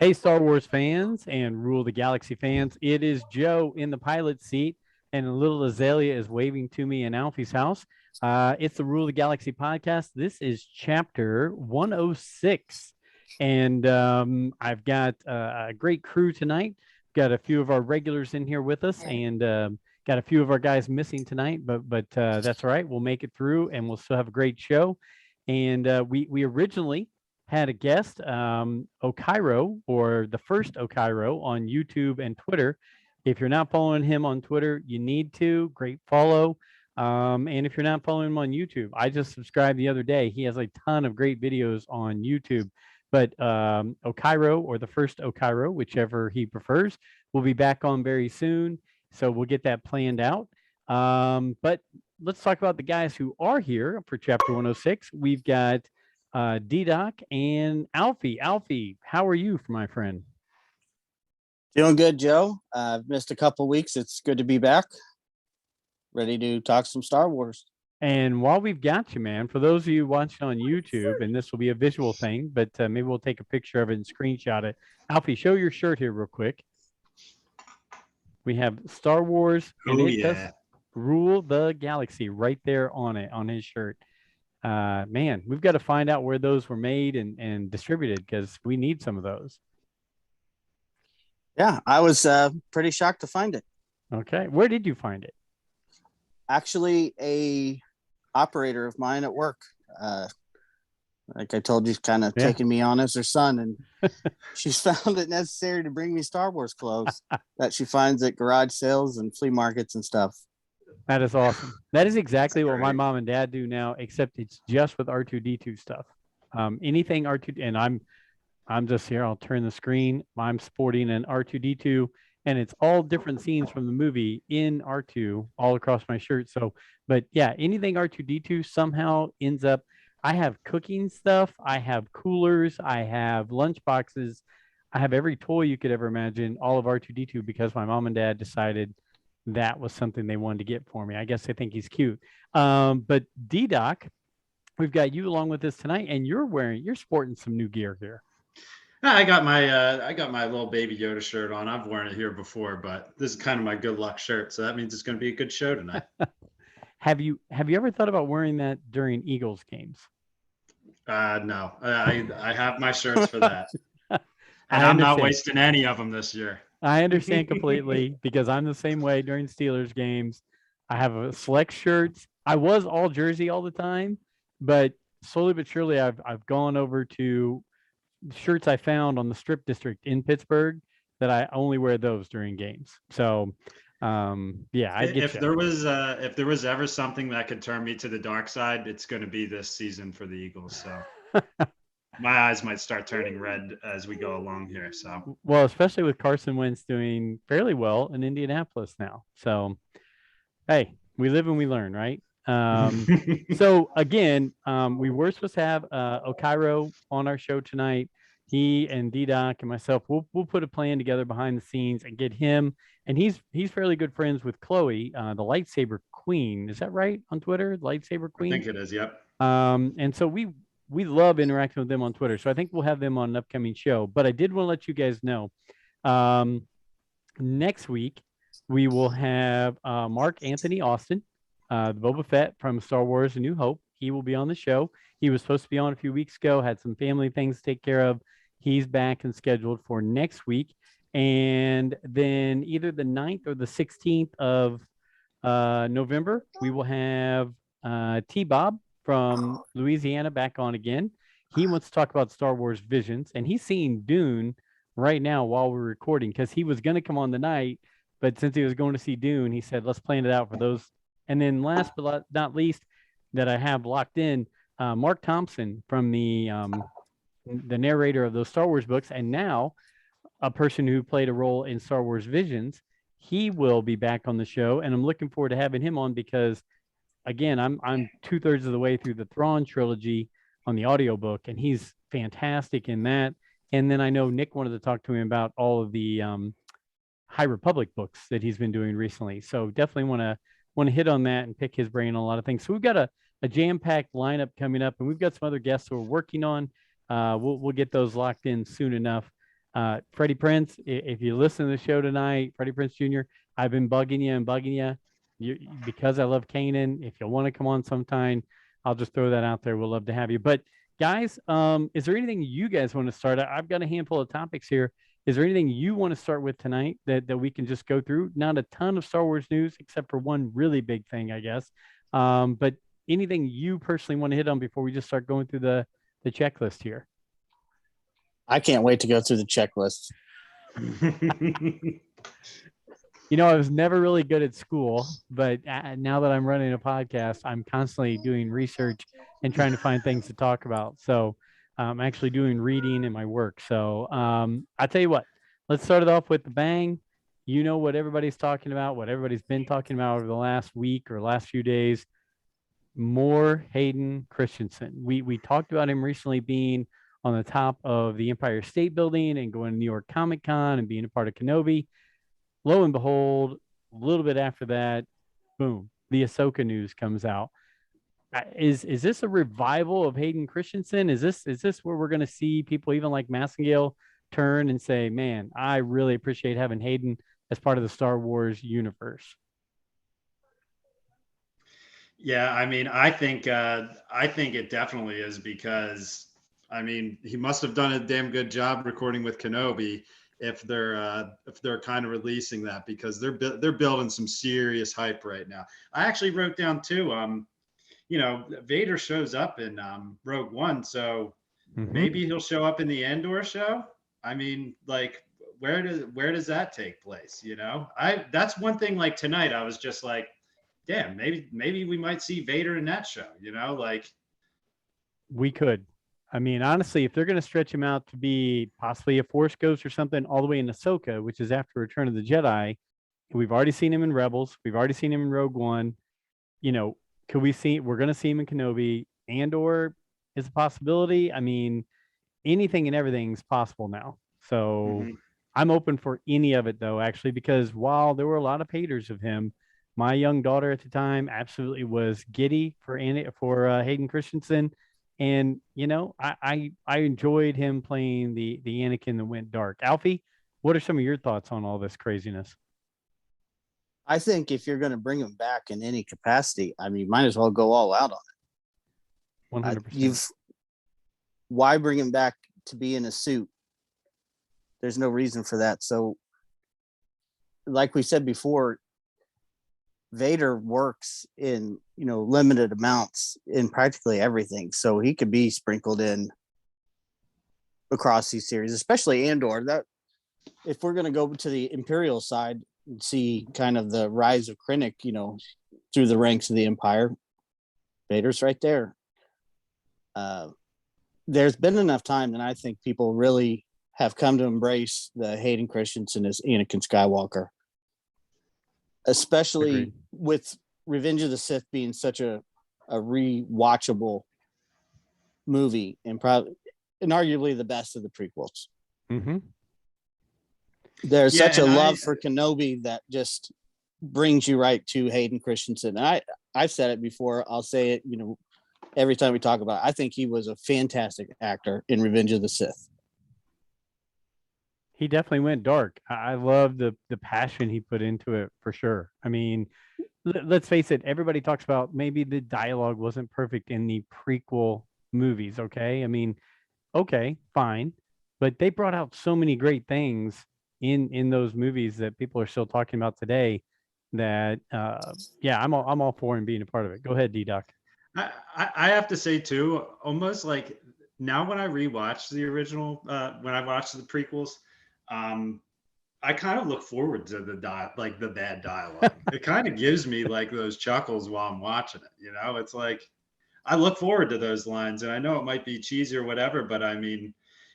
Hey, Star Wars fans and Rule the Galaxy fans. It is Joe in the pilot seat, and little Azalea is waving to me in Alfie's house. It's the Rule the Galaxy podcast. This is chapter 106. And I've got a great crew tonight. Got a few of our regulars in here with us, and got a few of our guys missing tonight, but that's all right. We'll make it through, and we'll still have a great show. And we originally had a guest, Okiro, or the First Okiro on YouTube and Twitter. If you're not following him on Twitter, you need to. Great follow. And if you're not following him on YouTube, I just subscribed the other day. He has a ton of great videos on YouTube. But Okiro, or the First Okiro, whichever he prefers, will be back on very soon. So we'll get that planned out. But let's talk about the guys who are here for chapter 106. We've got D-Doc and Alfie. Alfie, how are you, my friend? Doing good, Joe. I've missed a couple weeks. It's good to be back. Ready to talk some Star Wars. And while we've got you, man, for those of you watching on YouTube, and this will be a visual thing, but maybe we'll take a picture of it and screenshot it. Alfie, show your shirt here real quick. We have Star Wars, and it does Rule the Galaxy right there on it, on his shirt. Man, we've got to find out where those were made and distributed, because we need some of those. Yeah, I was pretty shocked to find it. Okay, where did you find it? Actually, a operator of mine at work, like I told you, kind of taking me on as her son, and she's found it necessary to bring me Star Wars clothes that she finds at garage sales and flea markets and stuff. That is awesome. That is exactly what my mom and dad do now, except it's just with R2-D2 stuff. Anything R2, and I'm just here. I'll turn the screen. I'm sporting an R2-D2, and it's all different scenes from the movie in R2 all across my shirt. So, but yeah, anything R2-D2 somehow ends up. I have cooking stuff. I have coolers. I have lunch boxes. I have every toy you could ever imagine, all of R2-D2, because my mom and dad decided that was something they wanted to get for me. I guess they think he's cute. But D-Doc, we've got you along with us tonight, and you're sporting some new gear here. I got my little Baby Yoda shirt on. I've worn it here before, but this is kind of my good luck shirt, so that means it's going to be a good show tonight. Have you ever thought about wearing that during Eagles games? No, I have my shirts for that, and I'm not wasting any of them this year. I understand completely, because I'm the same way during Steelers games. I have a select shirts. I was all jersey all the time, but slowly but surely I've gone over to shirts I found on the Strip District in Pittsburgh that I only wear those during games. So yeah, I get if there was ever something that could turn me to the dark side, it's going to be this season for the Eagles. So my eyes might start turning red as we go along here. So, well, especially with Carson Wentz doing fairly well in Indianapolis now. So, hey, we live and we learn, right? So again, we were supposed to have Okiro on our show tonight. He and D-Doc and myself, we'll put a plan together behind the scenes and get him. And he's fairly good friends with Chloe, the Lightsaber Queen. Is that right on Twitter? Lightsaber Queen? I think it is. Yep. And so we love interacting with them on Twitter. So I think we'll have them on an upcoming show. But I did want to let you guys know, next week we will have Mark Anthony Austin, the Boba Fett from Star Wars: A New Hope. He will be on the show. He was supposed to be on a few weeks ago, had some family things to take care of. He's back and scheduled for next week. And then either the 9th or the 16th of November, we will have T-Bob from Louisiana back on again. He wants to talk about Star Wars Visions, and he's seeing Dune right now while we're recording, because he was going to come on tonight, but since he was going to see Dune, he said, let's plan it out for those. And then last but not least, that I have locked in, Mark Thompson from the narrator of those Star Wars books, and now a person who played a role in Star Wars Visions. He will be back on the show, and I'm looking forward to having him on, because again, I'm 2/3 of the way through the Thrawn trilogy on the audiobook, and he's fantastic in that. And then I know Nick wanted to talk to him about all of the High Republic books that he's been doing recently. So definitely want to hit on that and pick his brain on a lot of things. So we've got a jam-packed lineup coming up, and we've got some other guests who we're working on. We'll get those locked in soon enough. Freddie Prince, if you listen to the show tonight, Freddie Prince Jr., I've been bugging you and bugging you, because I love Kanan. If you want to come on sometime, I'll just throw that out there. We'll love to have you. But guys, is there anything you guys want to start? I've got a handful of topics here. Is there anything you want to start with tonight that we can just go through? Not a ton of Star Wars news, except for one really big thing, I guess. But anything you personally want to hit on before we just start going through the checklist here? I can't wait to go through the checklist. I was never really good at school, but now that I'm running a podcast, I'm constantly doing research and trying to find things to talk about. So I'm actually doing reading in my work. So I'll tell you what, let's start it off with the bang. You know what everybody's talking about, what everybody's been talking about over the last week or last few days. More Hayden Christensen. We talked about him recently being on the top of the Empire State Building and going to New York Comic Con and being a part of Kenobi. Lo and behold, a little bit after that, boom, the Ahsoka news comes out. Is this a revival of Hayden Christensen? Is this where we're going to see people even like Massengale turn and say, man, I really appreciate having Hayden as part of the Star Wars universe? Yeah, I mean, I think it definitely is, because I mean, he must have done a damn good job recording with Kenobi if they're kind of releasing that, because they're building some serious hype right now. I actually wrote down too, Vader shows up in Rogue One, so maybe he'll show up in the Andor show. I mean, like, where does that take place? That's one thing. Like tonight, I was just like, damn, maybe we might see Vader in that show. Like we could. I mean, honestly, if they're going to stretch him out to be possibly a Force Ghost or something all the way in Ahsoka, which is after Return of the Jedi, we've already seen him in Rebels. We've already seen him in Rogue One. We're going to see him in Kenobi. Andor is a possibility. I mean, anything and everything's possible now. So I'm open for any of it, though, actually, because while there were a lot of haters of him, my young daughter at the time absolutely was giddy for Hayden Christensen. And, I enjoyed him playing the Anakin that went dark. Alfie, what are some of your thoughts on all this craziness? I think if you're going to bring him back in any capacity, I mean, might as well go all out on it. 100%. Why bring him back to be in a suit? There's no reason for that. So, like we said before, Vader works in, limited amounts in practically everything. So he could be sprinkled in across these series, especially Andor. That if we're going to go to the Imperial side and see kind of the rise of Krennic, through the ranks of the Empire, Vader's right there. There's been enough time that I think people really have come to embrace the Hayden Christensen as Anakin Skywalker. Especially Agreed. With Revenge of the Sith being such a rewatchable movie and arguably the best of the prequels. There's such a love for Kenobi that just brings you right to Hayden Christensen. And I've said it before. I'll say it, every time we talk about it. I think he was a fantastic actor in Revenge of the Sith. He definitely went dark. I love the passion he put into it, for sure. I mean, let's face it. Everybody talks about maybe the dialogue wasn't perfect in the prequel movies. Okay. I mean, okay, fine. But they brought out so many great things in those movies that people are still talking about today that, I'm all for him being a part of it. Go ahead, D-Doc. I have to say too, almost like now when I rewatch the original, when I watch the prequels, I kind of look forward to the bad dialogue. It kind of gives me like those chuckles while I'm watching it. It's like I look forward to those lines, and I know it might be cheesy or whatever, but I mean,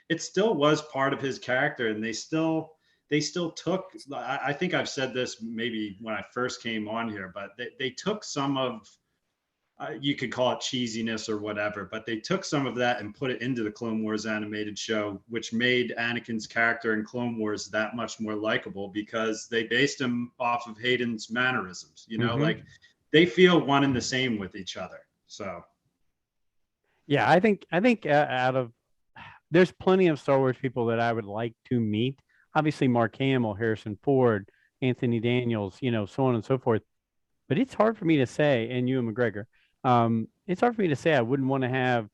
it still was part of his character, and they still took. I think I've said this maybe when I first came on here, but they took some of. You could call it cheesiness or whatever, but they took some of that and put it into the Clone Wars animated show, which made Anakin's character in Clone Wars that much more likable because they based him off of Hayden's mannerisms. Like they feel one and the same with each other. So, yeah, I think out of there's plenty of Star Wars people that I would like to meet. Obviously, Mark Hamill, Harrison Ford, Anthony Daniels, so on and so forth. But it's hard for me to say, and Ewan McGregor, it's hard for me to say I wouldn't want to have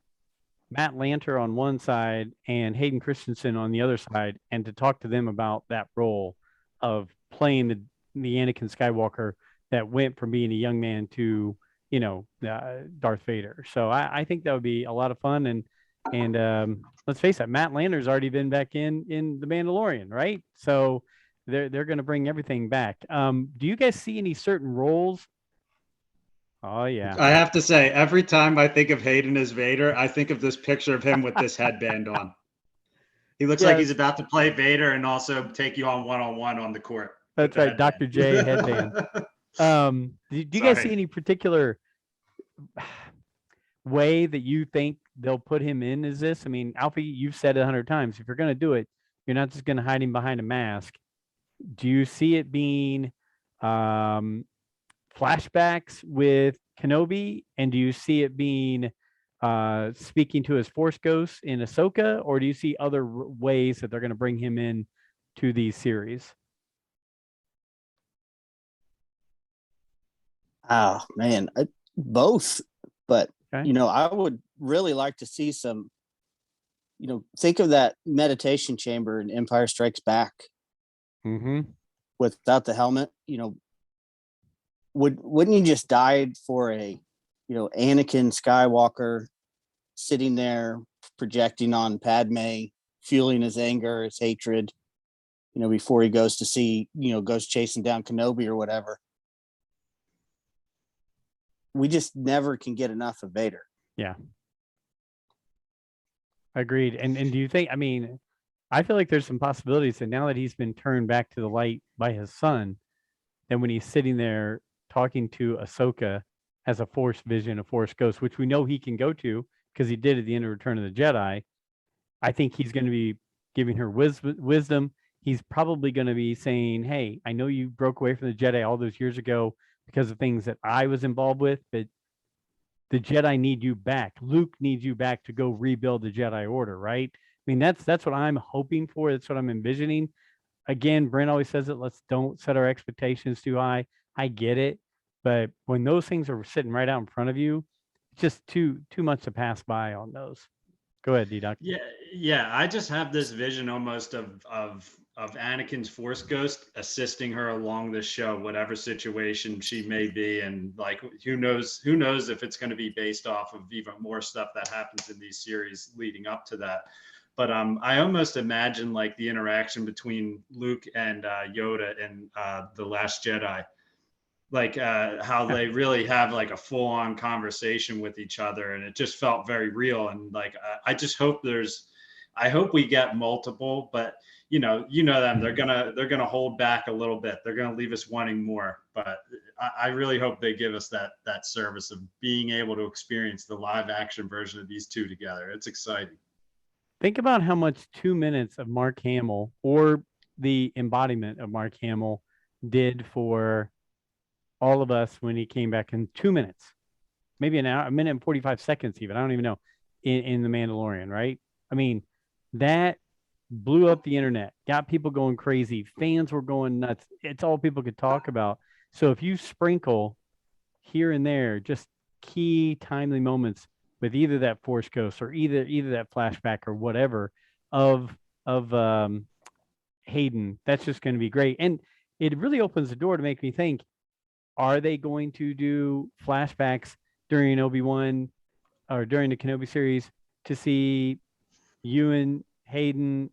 Matt Lanter on one side and Hayden Christensen on the other side, and to talk to them about that role of playing the Anakin Skywalker that went from being a young man to Darth Vader. So I think that would be a lot of fun. And let's face it, Matt Lanter's already been back in the Mandalorian, right? So they're going to bring everything back. Do you guys see any certain roles? Oh yeah. I have to say, every time I think of Hayden as Vader, I think of this picture of him with this headband on. He looks like he's about to play Vader and also take you on one-on-one on the court. That's right, Dr. J headband. Do you guys see any particular way that you think they'll put him in? Is this? I mean, Alfie, you've said it 100 times. If you're going to do it, you're not just going to hide him behind a mask. Do you see it being flashbacks with Kenobi, and do you see it being speaking to his Force ghosts in Ahsoka, or do you see other ways that they're going to bring him in to these series? Oh man, both. But Okay. I would really like to see some. Think of that meditation chamber in Empire Strikes Back. Mm-hmm. Without the helmet, wouldn't you just die for a, Anakin Skywalker sitting there projecting on Padme, fueling his anger, his hatred, before he goes to see, goes chasing down Kenobi or whatever. We just never can get enough of Vader. Yeah. Agreed. And do you think, I mean, I feel like there's some possibilities that now that he's been turned back to the light by his son, then when he's sitting there talking to Ahsoka as a Force vision, a Force ghost, which we know he can go to because he did at the end of Return of the Jedi, I think he's going to be giving her wisdom. He's probably going to be saying, hey, I know you broke away from the Jedi all those years ago because of things that I was involved with, but the Jedi need you back. Luke needs you back to go rebuild the Jedi Order, right? I mean, that's what I'm hoping for. That's what I'm envisioning. Again, Brent always says it. Let's don't set our expectations too high. I get it, but when those things are sitting right out in front of you, it's just too much to pass by on those. Go ahead, D-Doc. Yeah. I just have this vision almost of Anakin's Force ghost assisting her along this show, whatever situation she may be, and like who knows if it's going to be based off of even more stuff that happens in these series leading up to that. But I almost imagine like the interaction between Luke and Yoda in The Last Jedi, like how they really have like a full-on conversation with each other, and it just felt very real. And like I just hope I hope we get multiple, but you know them, they're gonna hold back a little bit. They're gonna leave us wanting more. But I really hope they give us that service of being able to experience the live action version of these two together. It's exciting. Think about how much 2 minutes of Mark Hamill or the embodiment of Mark Hamill did for all of us when he came back in 2 minutes, maybe an hour, a minute and 45 seconds even. I don't even know, in The Mandalorian, right? I mean, that blew up the internet, got people going crazy. Fans were going nuts. It's all people could talk about. So if you sprinkle here and there just key timely moments with either that Force ghost or either that flashback or whatever of Hayden, that's just going to be great. And it really opens the door to make me think, are they going to do flashbacks during Obi-Wan or during the Kenobi series to see Ewan, Hayden,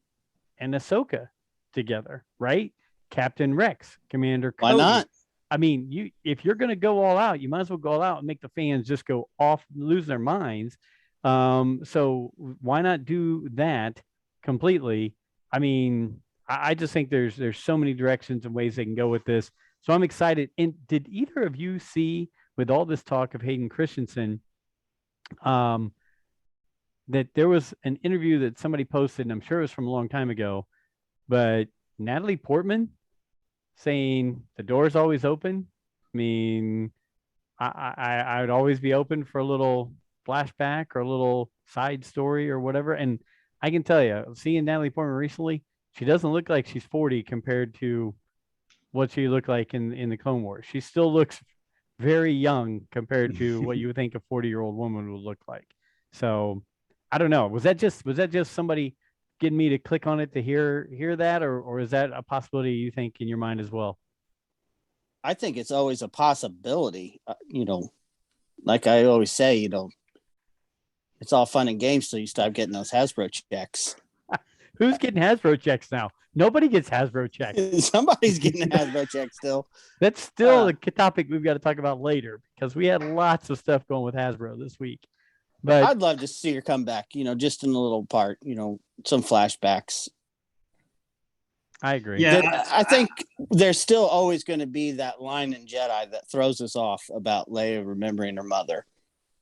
and Ahsoka together, right? Captain Rex, Commander Cody. Why not? I mean, if you're going to go all out, you might as well go all out and make the fans just go off, lose their minds. So why not do that completely? I mean, I just think there's so many directions and ways they can go with this. So I'm excited. And did either of you see, with all this talk of Hayden Christensen, that there was an interview that somebody posted, and I'm sure it was from a long time ago, but Natalie Portman saying the door is always open. I mean, I would always be open for a little flashback or a little side story or whatever. And I can tell you, seeing Natalie Portman recently, she doesn't look like she's 40 compared to what she looked like in the Clone Wars. She still looks very young compared to what you would think a 40-year-old woman would look like. So I don't know. Was that just somebody getting me to click on it to hear that, or is that a possibility you think in your mind as well? I think it's always a possibility. Like I always say, it's all fun and games till you start getting those Hasbro checks. Who's getting Hasbro checks now? Nobody gets Hasbro checks. Somebody's getting a Hasbro check still. That's still a topic we've got to talk about later because we had lots of stuff going with Hasbro this week. But I'd love to see her come back, just in a little part, some flashbacks. I agree. Yeah, I think there's still always going to be that line in Jedi that throws us off about Leia remembering her mother.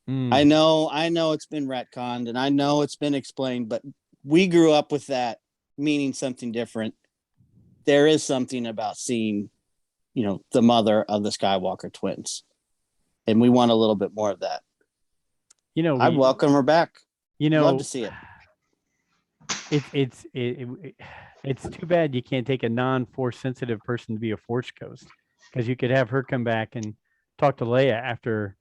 I know it's been retconned and I know it's been explained, but we grew up with that meaning something different. There is something about seeing, the mother of the Skywalker twins, and we want a little bit more of that. I'd welcome her back. Love to see it. It's too bad you can't take a non-force sensitive person to be a force ghost, because you could have her come back and talk to Leia after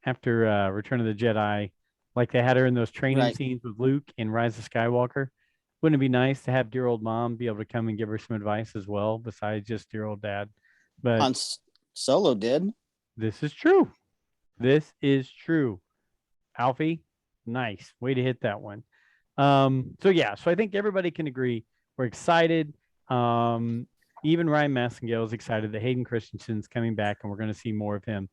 Return of the Jedi, like they had her in those training scenes with Luke in Rise of Skywalker. Wouldn't it be nice to have dear old mom be able to come and give her some advice as well, besides just dear old dad? But Han Solo did. This is true. This is true. Alfie, nice way to hit that one. So I think everybody can agree we're excited. Even Ryan Massengill is excited that Hayden Christensen's coming back and we're going to see more of him.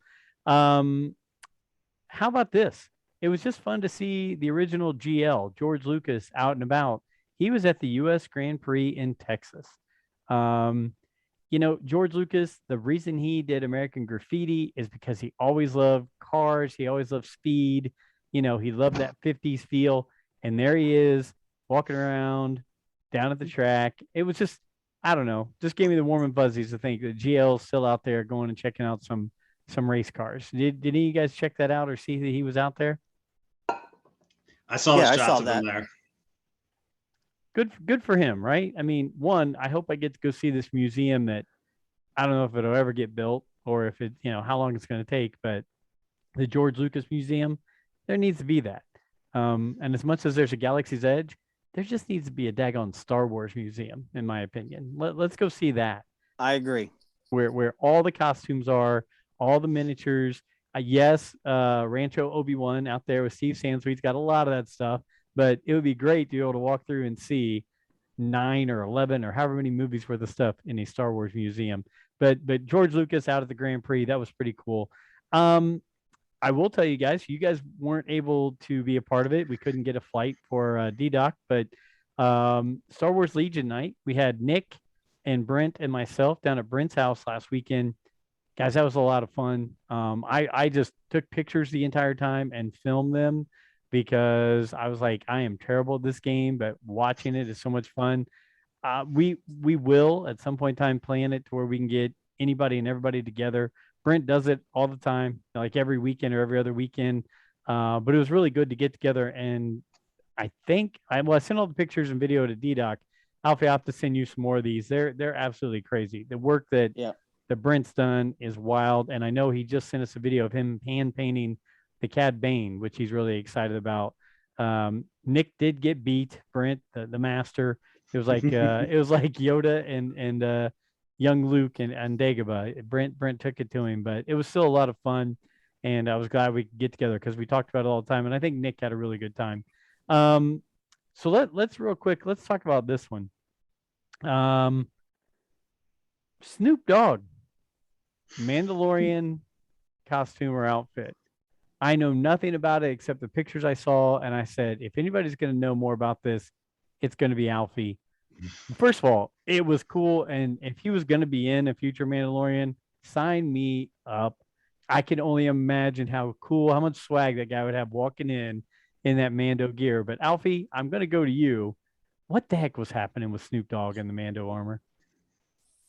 How about this? It was just fun to see the original GL, George Lucas, out and about. He was at the U.S. Grand Prix in Texas. George Lucas, the reason he did American Graffiti is because he always loved cars. He always loved speed. He loved that 50s feel. And there he is walking around down at the track. It was just, I don't know, just gave me the warm and fuzzies to think that GL's still out there going and checking out some race cars. Did any of you guys check that out or see that he was out there? I saw shots of him there. Good for him, right? I mean, one, I hope I get to go see this museum that I don't know if it'll ever get built or if it, how long it's going to take, but the George Lucas Museum, there needs to be that. And as much as there's a Galaxy's Edge, there just needs to be a daggone Star Wars museum, in my opinion. Let's go see that. I agree. Where all the costumes are, all the miniatures. Rancho Obi-Wan out there with Steve Sansweet's got a lot of that stuff, but it would be great to be able to walk through and see 9 or 11 or however many movies worth of stuff in a Star Wars museum. But George Lucas out at the Grand Prix, that was pretty cool. I will tell you guys weren't able to be a part of it. We couldn't get a flight for D-Doc, but Star Wars Legion night, we had Nick and Brent and myself down at Brent's house last weekend. Guys, that was a lot of fun. I just took pictures the entire time and filmed them because I was like, I am terrible at this game, but watching it is so much fun. We will at some point in time plan it to where we can get anybody and everybody together. Brent does it all the time, like every weekend or every other weekend. But it was really good to get together. And I think I sent all the pictures and video to D-Doc. Alfie, I have to send you some more of these. They're absolutely crazy. The work that Brent's done is wild. And I know he just sent us a video of him hand painting the Cad Bane, which he's really excited about. Nick did get beat, Brent, the master. It was like Yoda and young Luke and Dagobah. Brent took it to him, but it was still a lot of fun. And I was glad we could get together because we talked about it all the time. And I think Nick had a really good time. So let's real quick, let's talk about this one. Snoop Dogg, Mandalorian costume or outfit. I know nothing about it except the pictures I saw. And I said, if anybody's going to know more about this, it's going to be Alfie. First of all, it was cool. And if he was going to be in a future Mandalorian, sign me up. I can only imagine how much swag that guy would have walking in that Mando gear. But Alfie, I'm going to go to you. What the heck was happening with Snoop Dogg and the Mando armor?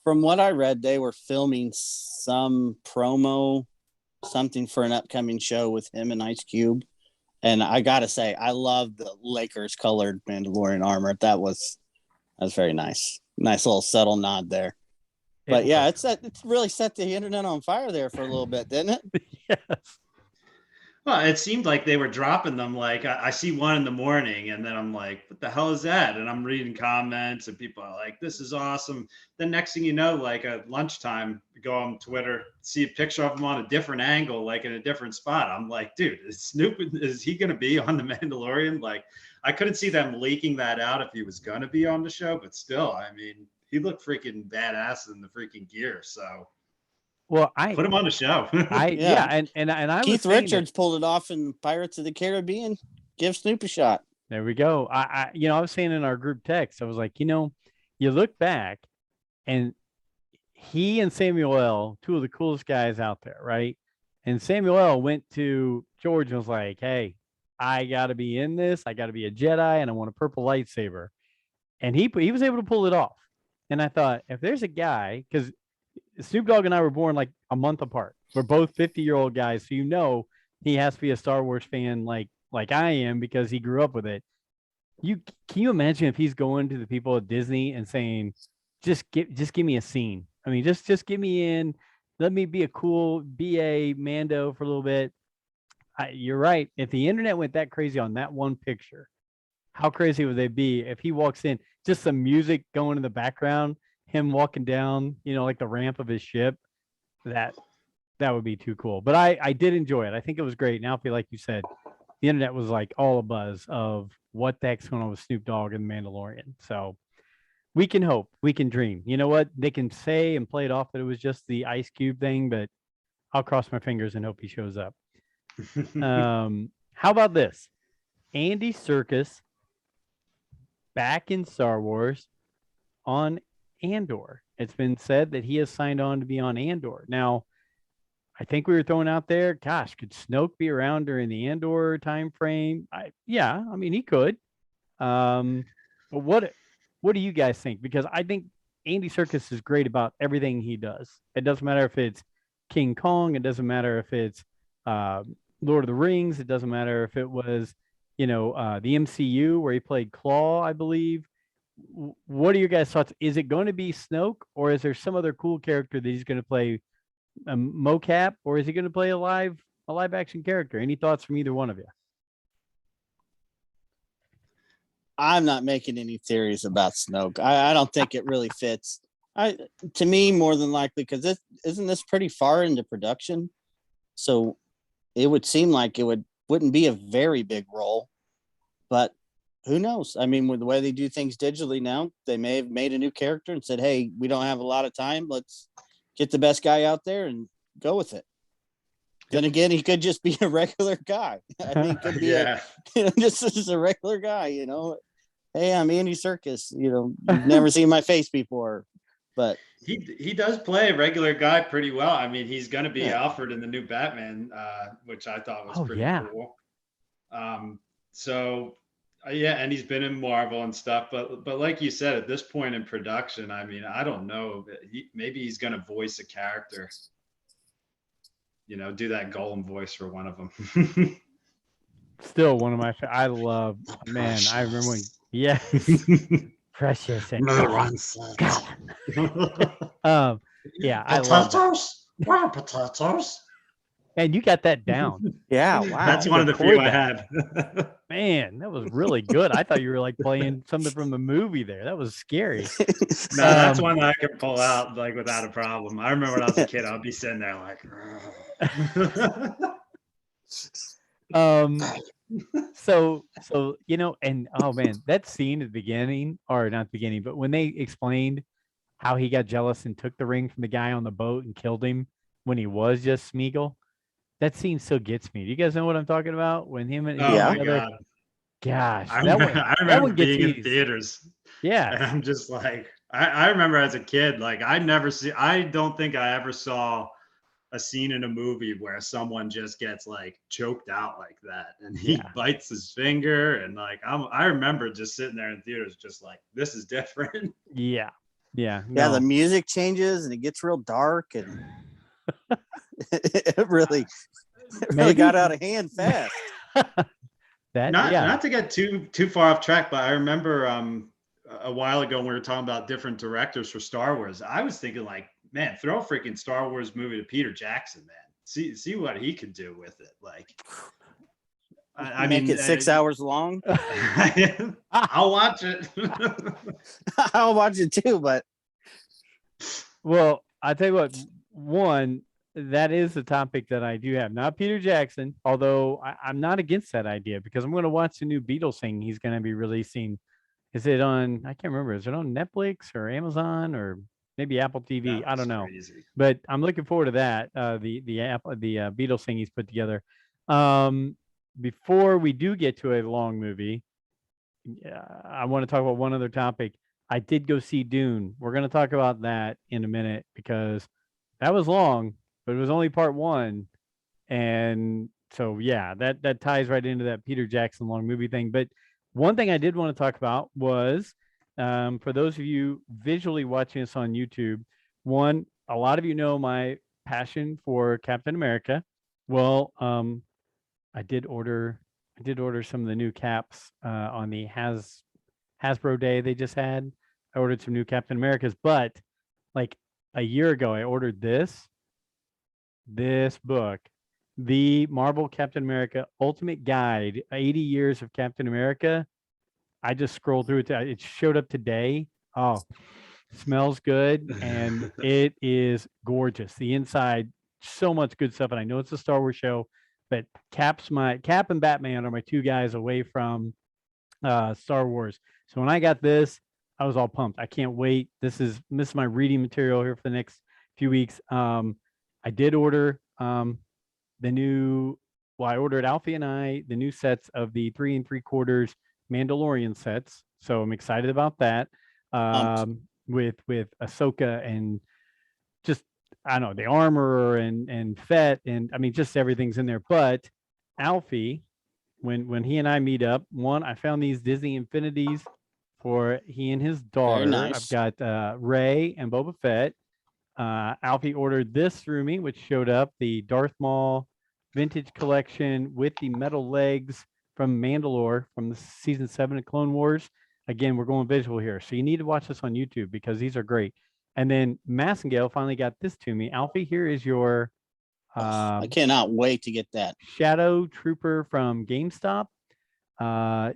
From what I read, they were filming some promo, something for an upcoming show with him and Ice Cube. And I gotta say, I love the Lakers colored Mandalorian armor. That was very nice. Nice little subtle nod there. But yeah, it's really set the internet on fire there for a little bit, didn't it? Yes. Well, it seemed like they were dropping them. Like I see one in the morning, and then I'm like, "What the hell is that?" And I'm reading comments, and people are like, "This is awesome." Then next thing you know, like at lunchtime, go on Twitter, see a picture of him on a different angle, like in a different spot. I'm like, "Dude, is Snoop? Is he going to be on the Mandalorian?" Like, I couldn't see them leaking that out if he was going to be on the show, but still, I mean, he looked freaking badass in the freaking gear. So, Well, put him on the show. yeah, and I Keith was Richards pulled it off in Pirates of the Caribbean. Give Snoop a shot. There we go. I I was saying in our group text, I was like, you look back, and he and Samuel L., two of the coolest guys out there, right? And Samuel L. went to George and was like, "Hey, I got to be in this. I got to be a Jedi, and I want a purple lightsaber." And he was able to pull it off. And I thought, if there's a guy, because Snoop Dogg and I were born like a month apart. We're both 50-year-old guys, so he has to be a Star Wars fan like I am because he grew up with it. Can you imagine if he's going to the people at Disney and saying, just give me a scene. I mean, just get me in. Let me be a cool BA Mando for a little bit. You're right. If the internet went that crazy on that one picture, how crazy would they be if he walks in, just some music going in the background, him walking down, like the ramp of his ship? That would be too cool. But I did enjoy it. I think it was great. Now, like you said, the internet was like all a buzz of what the heck's going on with Snoop Dogg and Mandalorian. So we can hope, we can dream. You know what? They can say and play it off that it was just the Ice Cube thing, but I'll cross my fingers and hope he shows up. How about this? Andy Serkis back in Star Wars on Andor. It's been said that he has signed on to be on Andor. Now, I think we were throwing out there, gosh, could Snoke be around during the Andor time frame? Yeah, I mean, he could. But what do you guys think? Because I think Andy Serkis is great about everything he does. It doesn't matter if it's King Kong. It doesn't matter if it's Lord of the Rings. It doesn't matter if it was, the MCU where he played Claw, I believe. What are your guys' thoughts? Is it going to be Snoke, or is there some other cool character that he's going to play a mocap, or is he going to play a live action character? Any thoughts from either one of you? I'm not making any theories about Snoke. I don't think it really fits. To me, more than likely, because isn't this pretty far into production? So it would seem like wouldn't be a very big role, but who knows? I mean, with the way they do things digitally now, they may have made a new character and said, "Hey, we don't have a lot of time. Let's get the best guy out there and go with it." Then again, he could just be a regular guy. I mean, he could be just as a regular guy, Hey, I'm Andy Serkis. You've never seen my face before, but he does play a regular guy pretty well. I mean, he's going to be Alfred in the new Batman, which I thought was pretty cool. And he's been in Marvel and stuff, but like you said, at this point in production, I mean, I don't know. Maybe he's going to voice a character. Do that Golem voice for one of them. Still one of my I love, man, I remember when, Precious and I love that. Wow, potatoes. And you got that down. Yeah, wow. That's one of the few I had. Man, that was really good. I thought you were like playing something from the movie there. That was scary. No, that's one that I could pull out like without a problem. I remember when I was a kid, I'd be sitting there like so and oh man, that scene at the beginning, or not the beginning, but when they explained how he got jealous and took the ring from the guy on the boat and killed him when he was just Smeagol, that scene still gets me. Do you guys know what I'm talking about? When him and my God. Gosh, I remember being in theaters. Yeah, and I'm just like, I remember as a kid, like I don't think I ever saw a scene in a movie where someone just gets like choked out like that, and he bites his finger, and like I remember just sitting there in theaters, just like, this is different. Yeah. Yeah, the music changes and it gets real dark, and it really got out of hand fast. That Not to get too far off track, but I remember a while ago when we were talking about different directors for Star Wars. I was thinking like, man, throw a freaking Star Wars movie to Peter Jackson, man. See what he could do with it. Like, I Make mean, it 6 hours long. I'll watch it. I'll watch it too, but Well, I tell you what, one, that is the topic that I do have. Not Peter Jackson, although I'm not against that idea because I'm going to watch the new Beatles thing he's going to be releasing. Is it on, I can't remember, is it on Netflix or Amazon or maybe Apple TV? I don't know. Crazy. But I'm looking forward to that, the Beatles thing he's put together. Before we do get to a long movie, I want to talk about one other topic. I did go see Dune. We're going to talk about that in a minute because that was long, but it was only part one. And so, yeah, that ties right into that Peter Jackson long movie thing. But one thing I did want to talk about was for those of you visually watching us on YouTube, one, a lot of you know my passion for Captain America. Well, I did order some of the new caps on the Hasbro Day they just had. I ordered some new Captain Americas, but like a year ago, I ordered this book, the Marvel Captain America Ultimate Guide, 80 Years of Captain America. I just scrolled through it. It showed up today. Oh, smells good, and it is gorgeous. The inside, so much good stuff. And I know it's a Star Wars show, but Cap and Batman are my two guys away from Star Wars. So when I got this, I was all pumped. I can't wait. This is my reading material here for the next few weeks. I did order the new. Well, I ordered Alfie and I the new sets of the 3 3/4 Mandalorian sets. So I'm excited about that. With Ahsoka and just I don't know the armor and Fett and I mean just everything's in there. But Alfie, when he and I meet up, one I found these Disney Infinities for he and his daughter. nice. I've got Rey and Boba Fett. Alfie ordered this through me, which showed up the Darth Maul vintage collection with the metal legs from Mandalore from the season 7 of Clone Wars. Again, we're going visual here, so you need to watch this on YouTube because these are great. And then Massengale finally got this to me. Alfie, here is your I cannot wait to get that Shadow Trooper from GameStop.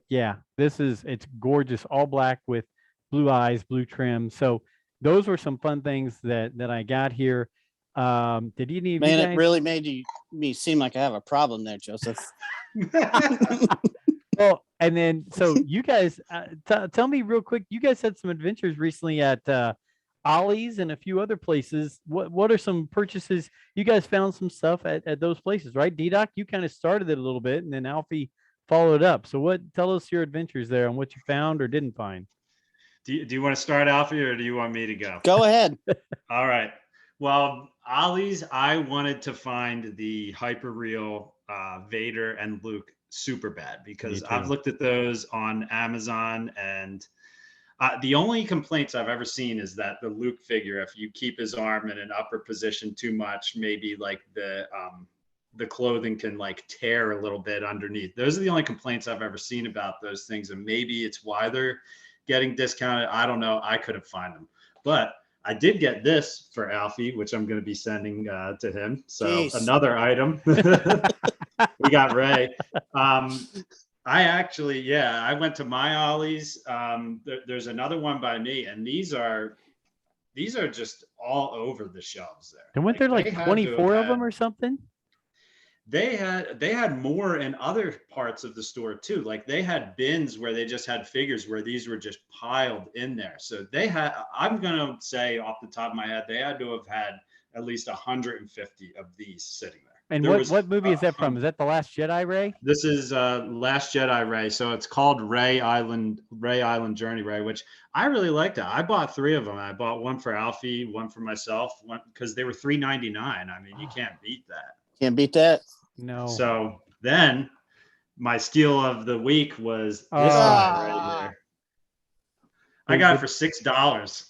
Yeah, it's gorgeous, all black with blue eyes, blue trim. So those were some fun things that I got here. Did you need man? It really made me seem like I have a problem there, Joseph. Well, and then so you guys tell me real quick. You guys had some adventures recently at Ollie's and a few other places. What are some purchases? You guys found some stuff at those places, right? D-Doc, you kind of started it a little bit, and then Alfie followed up. So tell us your adventures there and what you found or didn't find. Do you want to start, Alfie, or do you want me to go? Go ahead. All right. Well, Ollie's, I wanted to find the hyperreal Vader and Luke super bad because I've looked at those on Amazon, and the only complaints I've ever seen is that the Luke figure, if you keep his arm in an upper position too much, maybe like the clothing can like tear a little bit underneath. Those are the only complaints I've ever seen about those things, and maybe it's why they're getting discounted. I don't know. I couldn't find them, but I did get this for Alfie, which I'm going to be sending to him. So Jeez. Another item. We got Rey. I actually, I went to my Ollie's. There's another one by me, and these are just all over the shelves there. And weren't there like 24 of them or something? They had more in other parts of the store too. Like they had bins where they just had figures where these were just piled in there. So I'm gonna say off the top of my head, they had to have had at least 150 of these sitting there. And what movie is that from? Is that The Last Jedi, Rey? This is Last Jedi Rey. So it's called Rey Island Journey Rey, which I really liked it. I bought 3 of them. I bought one for Alfie, one for myself, one because they were $3.99. I mean, you can't beat that. Can't beat that. No. So then my steal of the week was this guy right here. I got it for $6.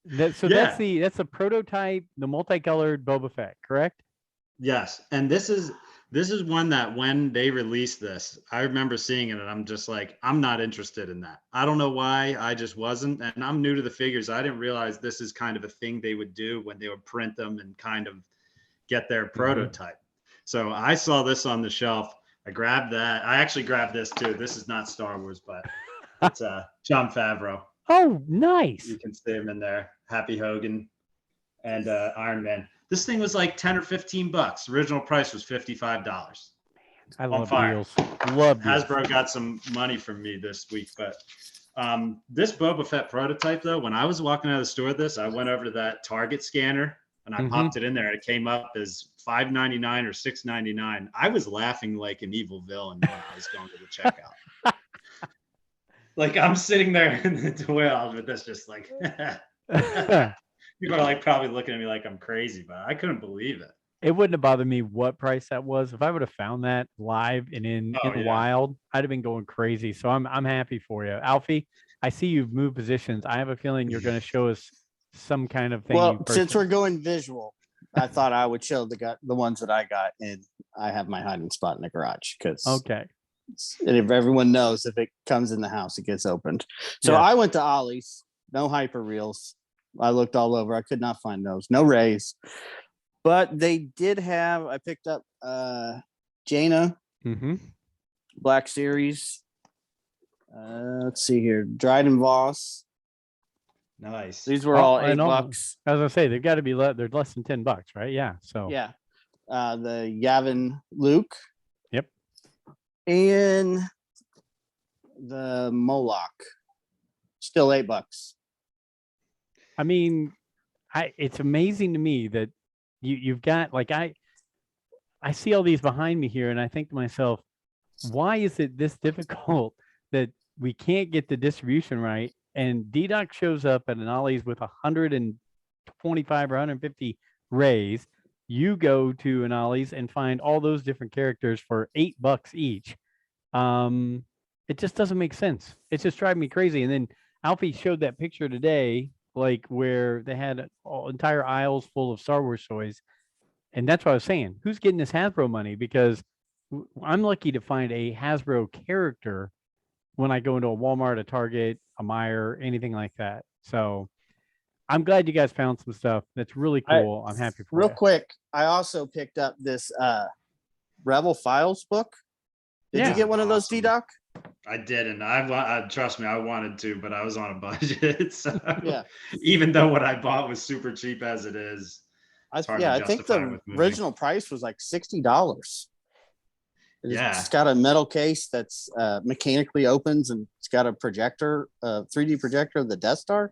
That's the prototype, the multicolored Boba Fett, correct? Yes. And this is This is one that when they released this, I remember seeing it and I'm just like, I'm not interested in that. I don't know why, I just wasn't. And I'm new to the figures. I didn't realize this is kind of a thing they would do when they would print them and kind of get their prototype. So I saw this on the shelf. I grabbed that. I actually grabbed this too. This is not Star Wars, but it's Jon Favreau. Oh, nice. You can see him in there. Happy Hogan and Iron Man. This thing was like 10 or 15 bucks. Original price was $55. I love deals. Love deals. Hasbro got some money from me this week, but this Boba Fett prototype though, when I was walking out of the store with this, I went over to that Target scanner and I popped it in there and it came up as $5.99 or $6.99. I was laughing like an evil villain when I was going to the checkout. Like I'm sitting there in the toilet with this just like people are like probably looking at me like I'm crazy, but I couldn't believe it. It wouldn't have bothered me what price that was. If I would have found that live and in the wild, I'd have been going crazy. So I'm happy for you. Alfie, I see you've moved positions. I have a feeling you're going to show us some kind of thing. Well, since we're going visual, I thought I would show the ones that I got, and I have my hiding spot in the garage because okay. And if everyone knows, if it comes in the house, it gets opened. So I went to Ollie's, no hyper reels. I looked all over. I could not find those. No Rays. But they did have, I picked up Jaina, Black Series. Let's see here. Dryden Voss. Nice. These were all $8. I was gonna say they've got to be they're less than $10, right? Yeah. So yeah. The Yavin Luke. Yep. And the Moloch. Still $8. I mean, it's amazing to me that you've got like I see all these behind me here, and I think to myself, why is it this difficult that we can't get the distribution right? And D-Doc shows up at an Ollie's with 125 or 150 Rays. You go to an Ollie's and find all those different characters for $8 each. It just doesn't make sense. It's just driving me crazy. And then Alfie showed that picture today, like where they had entire aisles full of Star Wars toys. And that's what I was saying. Who's getting this Hasbro money? Because I'm lucky to find a Hasbro character when I go into a Walmart, a Target, a Meijer, anything like that. So I'm glad you guys found some stuff. That's really cool. I'm happy for real you. Quick, I also picked up this Rebel Files book. Did you get one of those, D-Doc? I didn't. I trust me, I wanted to, but I was on a budget. So yeah. Even though what I bought was super cheap as it is. I think the original price was like $60. It's got a metal case that's mechanically opens, and it's got a projector, 3D projector of the Death Star.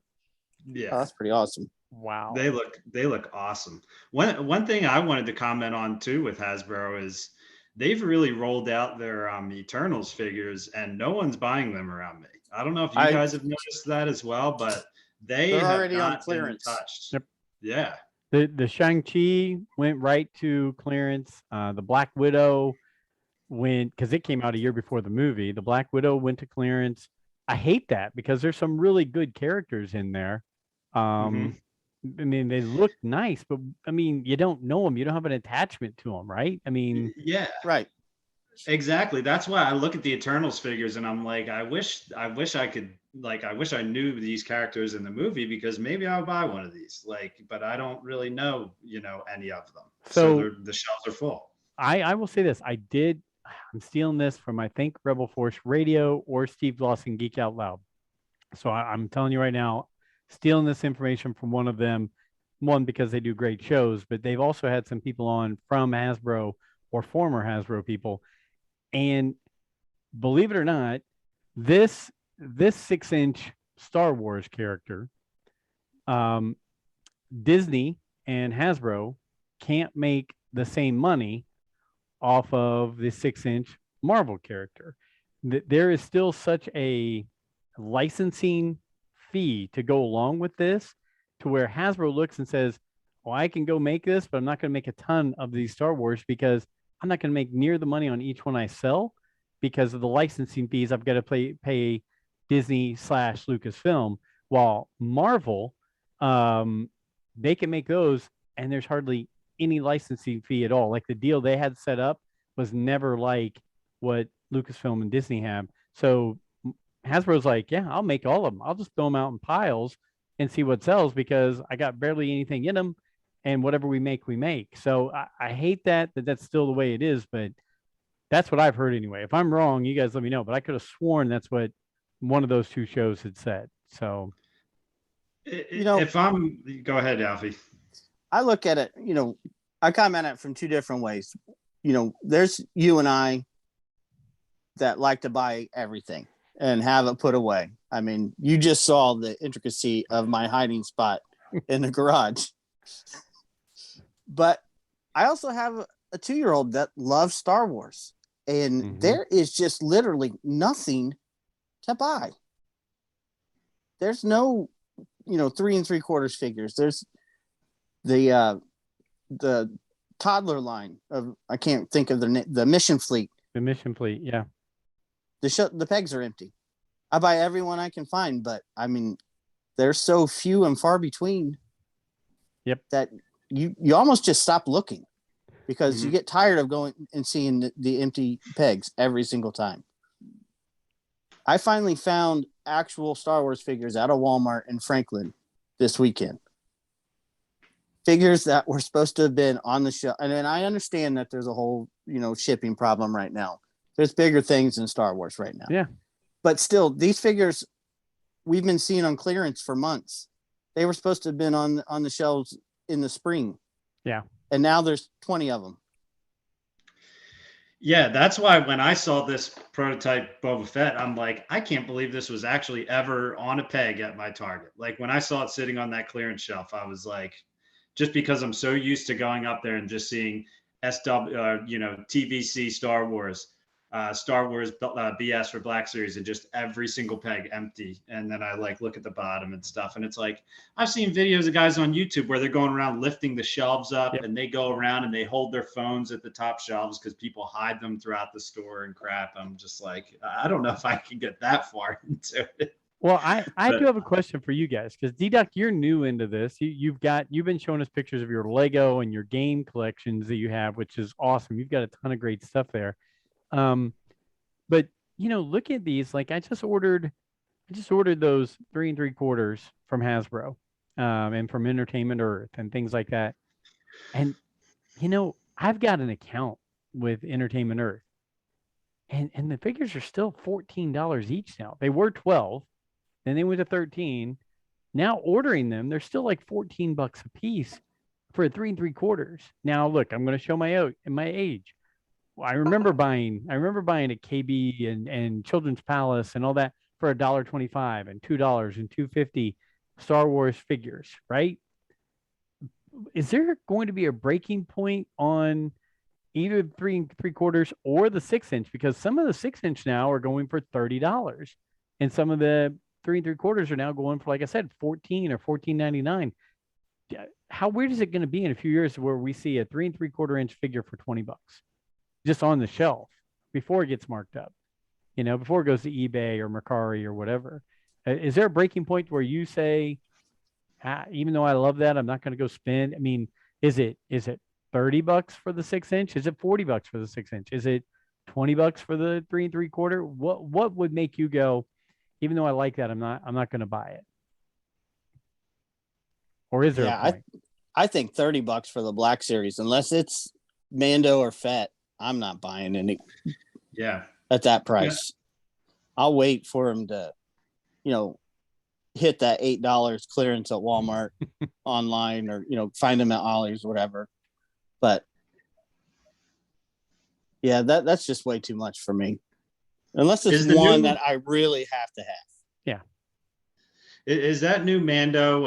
Yeah, that's pretty awesome. Wow, they look awesome. One thing I wanted to comment on too with Hasbro is they've really rolled out their Eternals figures, and no one's buying them around me. I don't know if you guys have noticed that as well, but they're already on clearance. Touched. Yep. Yeah. The Shang-Chi went right to clearance. The Black Widow went, because it came out a year before the movie. The Black Widow went to clearance. I hate that because there's some really good characters in there. I mean, they look nice, but I mean, you don't know them. You don't have an attachment to them, right? I mean, yeah, right. Exactly. That's why I look at the Eternals figures and I'm like, I wish I knew these characters in the movie, because maybe I'll buy one of these. But I don't really know, any of them. So the shelves are full. I will say this. I'm stealing this from, I think, Rebel Force Radio or Steve Lawson Geek Out Loud. So I'm telling you right now, stealing this information from one of them, one, because they do great shows, but they've also had some people on from Hasbro or former Hasbro people. And believe it or not, this 6-inch Star Wars character, Disney and Hasbro can't make the same money off of the 6-inch Marvel character. There is still such a licensing fee to go along with this, to where Hasbro looks and says, well, I can go make this, but I'm not going to make a ton of these Star Wars because I'm not going to make near the money on each one I sell because of the licensing fees I've got to pay Disney / Lucasfilm. While Marvel, they can make those and there's hardly any licensing fee at all. Like the deal they had set up was never like what Lucasfilm and Disney have. So Hasbro's like, yeah, I'll make all of them. I'll just throw them out in piles and see what sells because I got barely anything in them, and whatever we make, we make. So I hate that that's still the way it is, but that's what I've heard anyway. If I'm wrong, you guys let me know. But I could have sworn that's what one of those two shows had said. So, if I'm, go ahead, Alfie. I look at it, I comment on it from two different ways. There's you and I that like to buy everything and have it put away. I mean, you just saw the intricacy of my hiding spot in the garage. But I also have a 2-year-old that loves Star Wars, and there is just literally nothing to buy. There's no, 3 3/4 figures. There's the toddler line of, I can't think of the Mission Fleet. The Mission Fleet, yeah. The pegs are empty. I buy everyone I can find, but I mean, they're so few and far between. Yep. That you almost just stop looking because you get tired of going and seeing the empty pegs every single time. I finally found actual Star Wars figures out of Walmart in Franklin this weekend. Figures that were supposed to have been on the shelf. And then I understand that there's a whole, shipping problem right now. There's bigger things in Star Wars right now. Yeah. But still, these figures we've been seeing on clearance for months. They were supposed to have been on the shelves in the spring. Yeah. And now there's 20 of them. Yeah, that's why when I saw this prototype Boba Fett, I'm like, I can't believe this was actually ever on a peg at my Target. Like when I saw it sitting on that clearance shelf, I was like, just because I'm so used to going up there and just seeing TVC Star Wars BS for Black Series, and just every single peg empty. And then I look at the bottom and stuff, and it's like, I've seen videos of guys on YouTube where they're going around lifting the shelves up, and they go around and they hold their phones at the top shelves because people hide them throughout the store and crap. I'm just like, I don't know if I can get that far into it. Well, I do have a question for you guys, because D-Duck, you're new into this. You've been showing us pictures of your Lego and your game collections that you have, which is awesome. You've got a ton of great stuff there. But look at these. Like I just ordered those 3 3/4 from Hasbro, and from Entertainment Earth and things like that. And I've got an account with Entertainment Earth, and the figures are still $14 each now. They were $12, then they went to $13. Now ordering them, they're still like $14 a piece for a 3 3/4. Now look, I'm going to show my age. Well, I remember buying at KB and Children's Palace and all that for $1.25 and $2 and $2.50 Star Wars figures, right? Is there going to be a breaking point on either 3 3/4 or the 6-inch? Because some of the 6-inch now are going for $30, and some of the 3 3/4 are now going for, like I said, $14 or $14.99. How weird is it going to be in a few years where we see a 3 3/4 figure for $20 just on the shelf before it gets marked up, before it goes to eBay or Mercari or whatever? Is there a breaking point where you say, even though I love that, I'm not going to go spend? I mean, is it $30 for the 6-inch? Is it $40 for the 6-inch? Is it $20 for the 3 3/4? What would make you go, even though I like that, I'm not going to buy it? Or is there a point? I think $30 for the Black Series, unless it's Mando or Fett, I'm not buying any. Yeah. At that price. Yeah. I'll wait for him to, hit that $8 clearance at Walmart online, or, find them at Ollie's, whatever. But yeah, that's just way too much for me. Unless it's one that I really have to have. Yeah. Is that new Mando?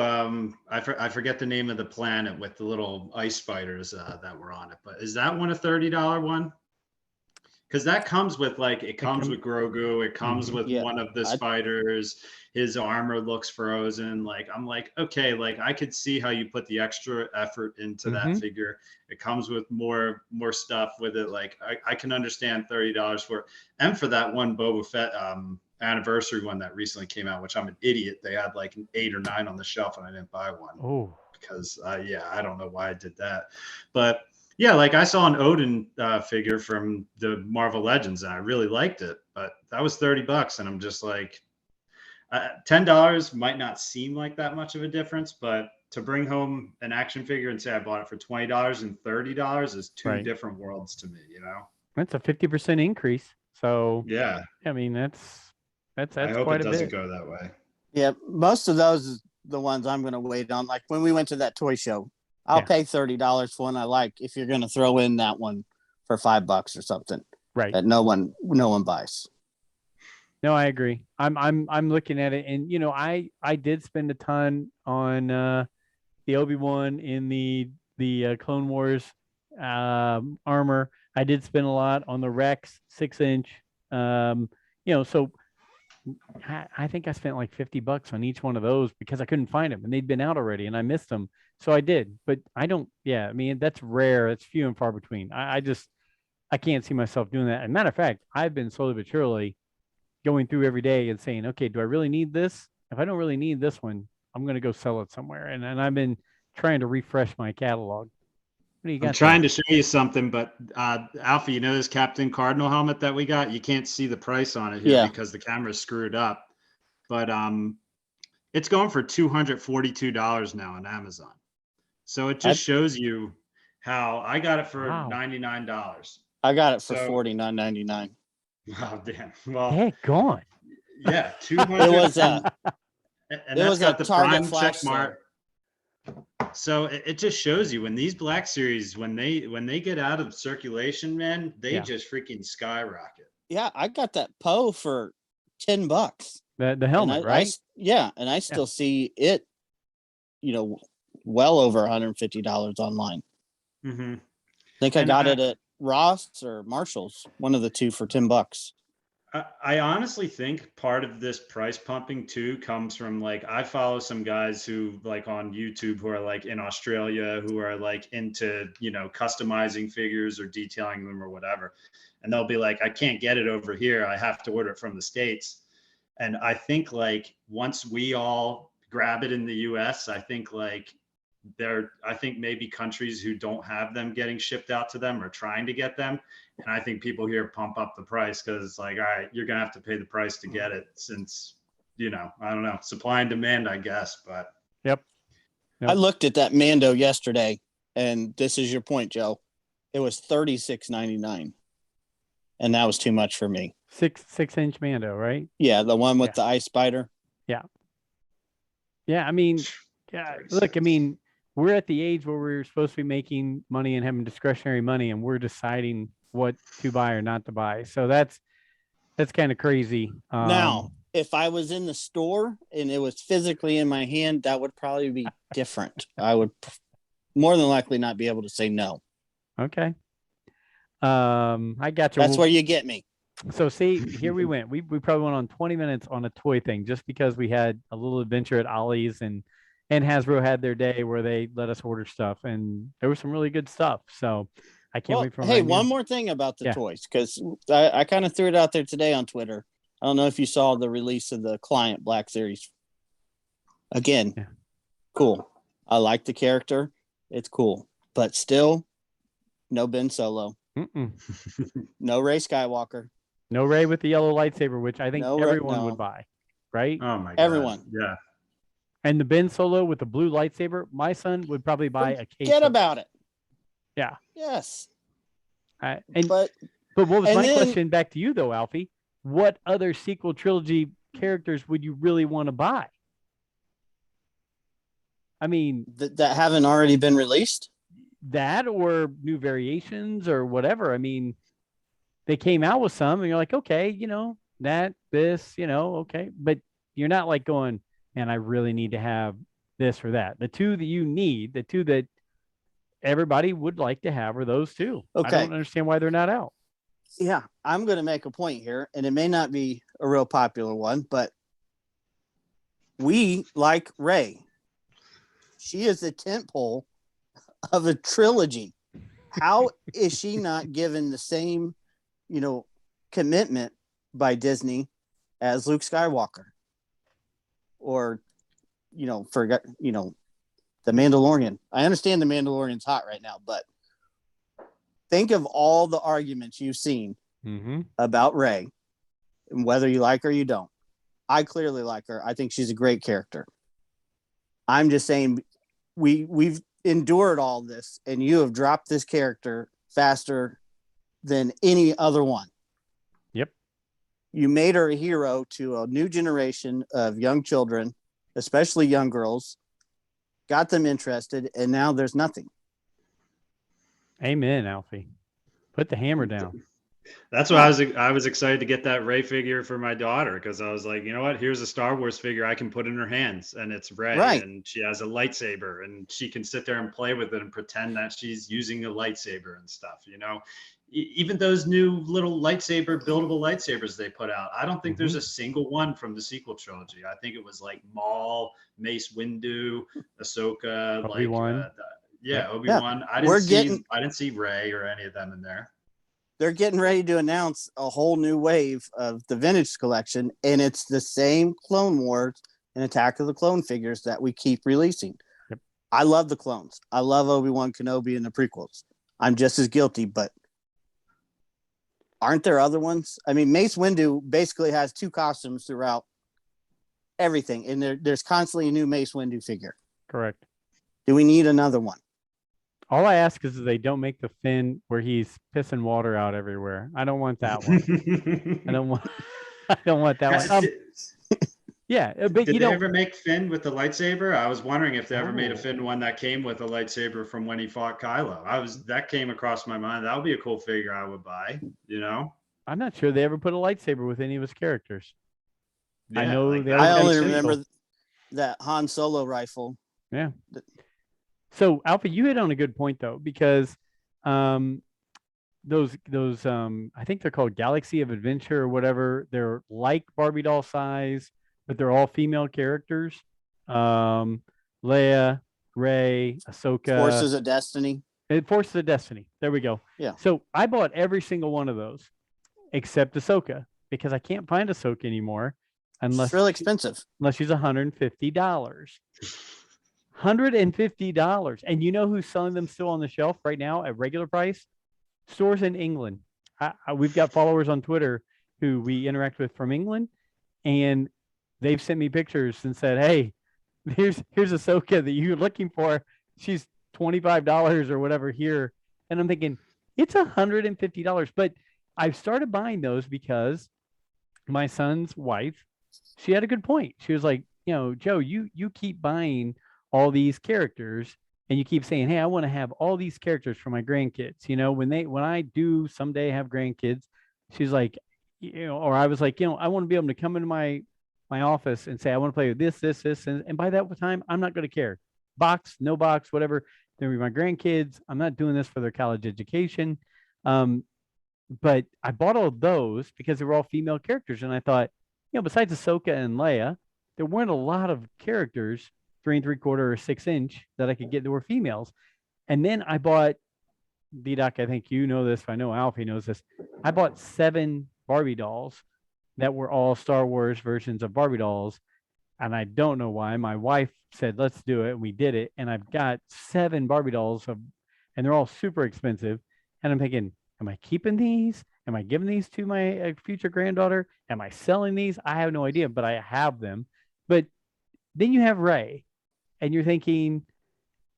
I forget the name of the planet with the little ice spiders that were on it, but is that one a $30 one? Because that comes with with Grogu. It comes with one of the spiders. His armor looks frozen. I'm like, okay, I could see how you put the extra effort into that figure. It comes with more stuff with it. I can understand $30 for it. And for that one Boba Fett anniversary one that recently came out, which I'm an idiot. They had an 8 or 9 on the shelf and I didn't buy one. Oh, because I don't know why I did that. But Yeah, like I saw an Odin figure from the Marvel Legends, and I really liked it, but that was $30, and I'm just like, $10 might not seem like that much of a difference, but to bring home an action figure and say I bought it for $20 and $30 is two Right. different worlds to me, you know? That's a 50% increase. So Yeah, I mean, that's I hope quite it a doesn't bit. go that way. Yeah, most of those is the ones I'm going to wait on. Like when we went to that toy show, I'll pay $30 for one I like if you're going to throw in that one for $5 or something Right. that no one buys. No, I agree. I'm looking at it, and I did spend a ton on the Obi-Wan in the Clone Wars armor. I did spend a lot on the Rex 6-inch. So I think I spent like $50 on each one of those because I couldn't find them and they'd been out already and I missed them. So I did, but I don't. Yeah, I mean that's rare. It's few and far between. I can't see myself doing that. As a matter of fact, I've been slowly but surely going through every day and saying, okay, do I really need this? If I don't really need this one, I'm going to go sell it somewhere. And I've been trying to refresh my catalog. What do you got? I'm trying to show you something, but Alfie, you know this Captain Cardinal helmet that we got? You can't see the price on it here because the camera's screwed up. But it's going for $242 now on Amazon. So it just shows you how I got it for $99. I got it for $49.99. Oh damn! Well, heck, gone. Yeah, 200. It was and that's got the Target Prime check mark. So it just shows you when these Black Series, when they get out of circulation, man, they just freaking skyrocket. Yeah, I got that Poe for $10. The helmet, right? And I still see it, well over $150 online. Mm-hmm. I think I got it at Ross or Marshall's, one of the two, for $10. I honestly think part of this price pumping too comes from, like, I follow some guys who, like, on YouTube who are like in Australia, who are like into, customizing figures or detailing them or whatever. And they'll be like, I can't get it over here. I have to order it from the States. And I think, like, once we all grab it in the US, I think maybe countries who don't have them getting shipped out to them are trying to get them. And I think people here pump up the price because it's like, all right, you're going to have to pay the price to get it, since, I don't know, supply and demand, I guess. But Yep. I looked at that Mando yesterday, and this is your point, Joe. It was $36.99. And that was too much for me. 6-inch Mando, right? Yeah, the one with the ice spider. Yeah. Yeah, I mean, look, I mean, we're at the age where we're supposed to be making money and having discretionary money, and we're deciding what to buy or not to buy. So that's kind of crazy. Now, if I was in the store and it was physically in my hand, that would probably be different. I would more than likely not be able to say no. Okay. I got you. That's where you get me. So see, here we went. We probably went on 20 minutes on a toy thing just because we had a little adventure at Ollie's, and Hasbro had their day where they let us order stuff, and there was some really good stuff. So I can't wait for Hey, one more thing about the toys, because I kind of threw it out there today on Twitter. I don't know if you saw the release of the Client Black Series. Again, cool. I like the character. It's cool. But still, no Ben Solo. No Rey Skywalker. No Rey with the yellow lightsaber, which I think everyone would buy, right? Oh my god. Everyone. Yeah. And the Ben Solo with the blue lightsaber, my son would probably buy a case. Forget about it. Yeah. Yes. But what was my question back to you though, Alfie? What other sequel trilogy characters would you really want to buy? I mean, that haven't already been released? That or new variations or whatever. I mean, they came out with some and you're like, okay, this, okay. But you're not like going, man, I really need to have this or that. The two that you need, the two that everybody would like to have are those two. Okay. I don't understand why they're not out. Yeah, I'm going to make a point here, and it may not be a real popular one, but we like Rey. She is the tentpole of a trilogy. How is she not given the same, commitment by Disney as Luke Skywalker? Or, the Mandalorian. I understand the Mandalorian's hot right now, but think of all the arguments you've seen about Rey, and whether you like her or you don't. I clearly like her. I think she's a great character. I'm just saying we've endured all this, and you have dropped this character faster than any other one. Yep. You made her a hero to a new generation of young children, especially young girls, got them interested, and now there's nothing. Amen, Alfie. Put the hammer down. That's why I was excited to get that Rey figure for my daughter, because I was like, you know what? Here's a Star Wars figure I can put in her hands, and it's Rey, Right. and she has a lightsaber, and she can sit there and play with it and pretend that she's using a lightsaber and stuff. You know, even those new little buildable lightsabers they put out, I don't think there's a single one from the sequel trilogy. I think it was like Maul, Mace Windu, Ahsoka, Obi-Wan. Obi-Wan. I didn't see Rey or any of them in there. They're getting ready to announce a whole new wave of the vintage collection, and it's the same Clone Wars and Attack of the Clone figures that we keep releasing. Yep. I love the clones. I love Obi-Wan Kenobi and the prequels. I'm just as guilty, but aren't there other ones? I mean, Mace Windu basically has 2 costumes throughout everything, and there's constantly a new Mace Windu figure. Correct. Do we need another one? All I ask is that they don't make the Finn where he's pissing water out everywhere. I don't want that one. I don't want that one. Yeah, but did they ever make Finn with the lightsaber? I was wondering if they ever made a Finn one that came with a lightsaber from when he fought Kylo. That came across my mind. That would be a cool figure I would buy. You know, I'm not sure they ever put a lightsaber with any of his characters. Yeah, I know like, I only remember that Han Solo rifle. Yeah. So Alfie, you hit on a good point though, because those I think they're called Galaxy of Adventure or whatever. They're like Barbie doll size, but they're all female characters. Leia, Rey, Ahsoka. Forces of Destiny. Forces of Destiny. There we go. Yeah. So I bought every single one of those except Ahsoka, because I can't find Ahsoka anymore unless it's really expensive. Unless she's $150. $150. And you know who's selling them still on the shelf right now at regular price? Stores in England. We've got followers on Twitter who we interact with from England, and they've sent me pictures and said, hey, here's Ahsoka that you're looking for. She's $25 or whatever here. And I'm thinking, it's $150. But I've started buying those because my son's wife, she had a good point. She was like, Joe, you keep buying all these characters and you keep saying, hey, I want to have all these characters for my grandkids. When I do someday have grandkids, she's like, or I was like, I want to be able to come into my office and say, I want to play with this. And by that time, I'm not going to care. Box, no box, whatever. They're my grandkids. I'm not doing this for their college education. But I bought all those because they were all female characters. And I thought, besides Ahsoka and Leia, there weren't a lot of characters 3 3/4 or 6-inch that I could get that were females. And then I bought, D-Doc, I think you know this, I know Alfie knows this. I bought 7 Barbie dolls that were all Star Wars versions of Barbie dolls. And I don't know why. My wife said, let's do it. And we did it. And I've got 7 Barbie dolls and they're all super expensive. And I'm thinking, am I keeping these? Am I giving these to my future granddaughter? Am I selling these? I have no idea, but I have them. But then you have Rey, and you're thinking,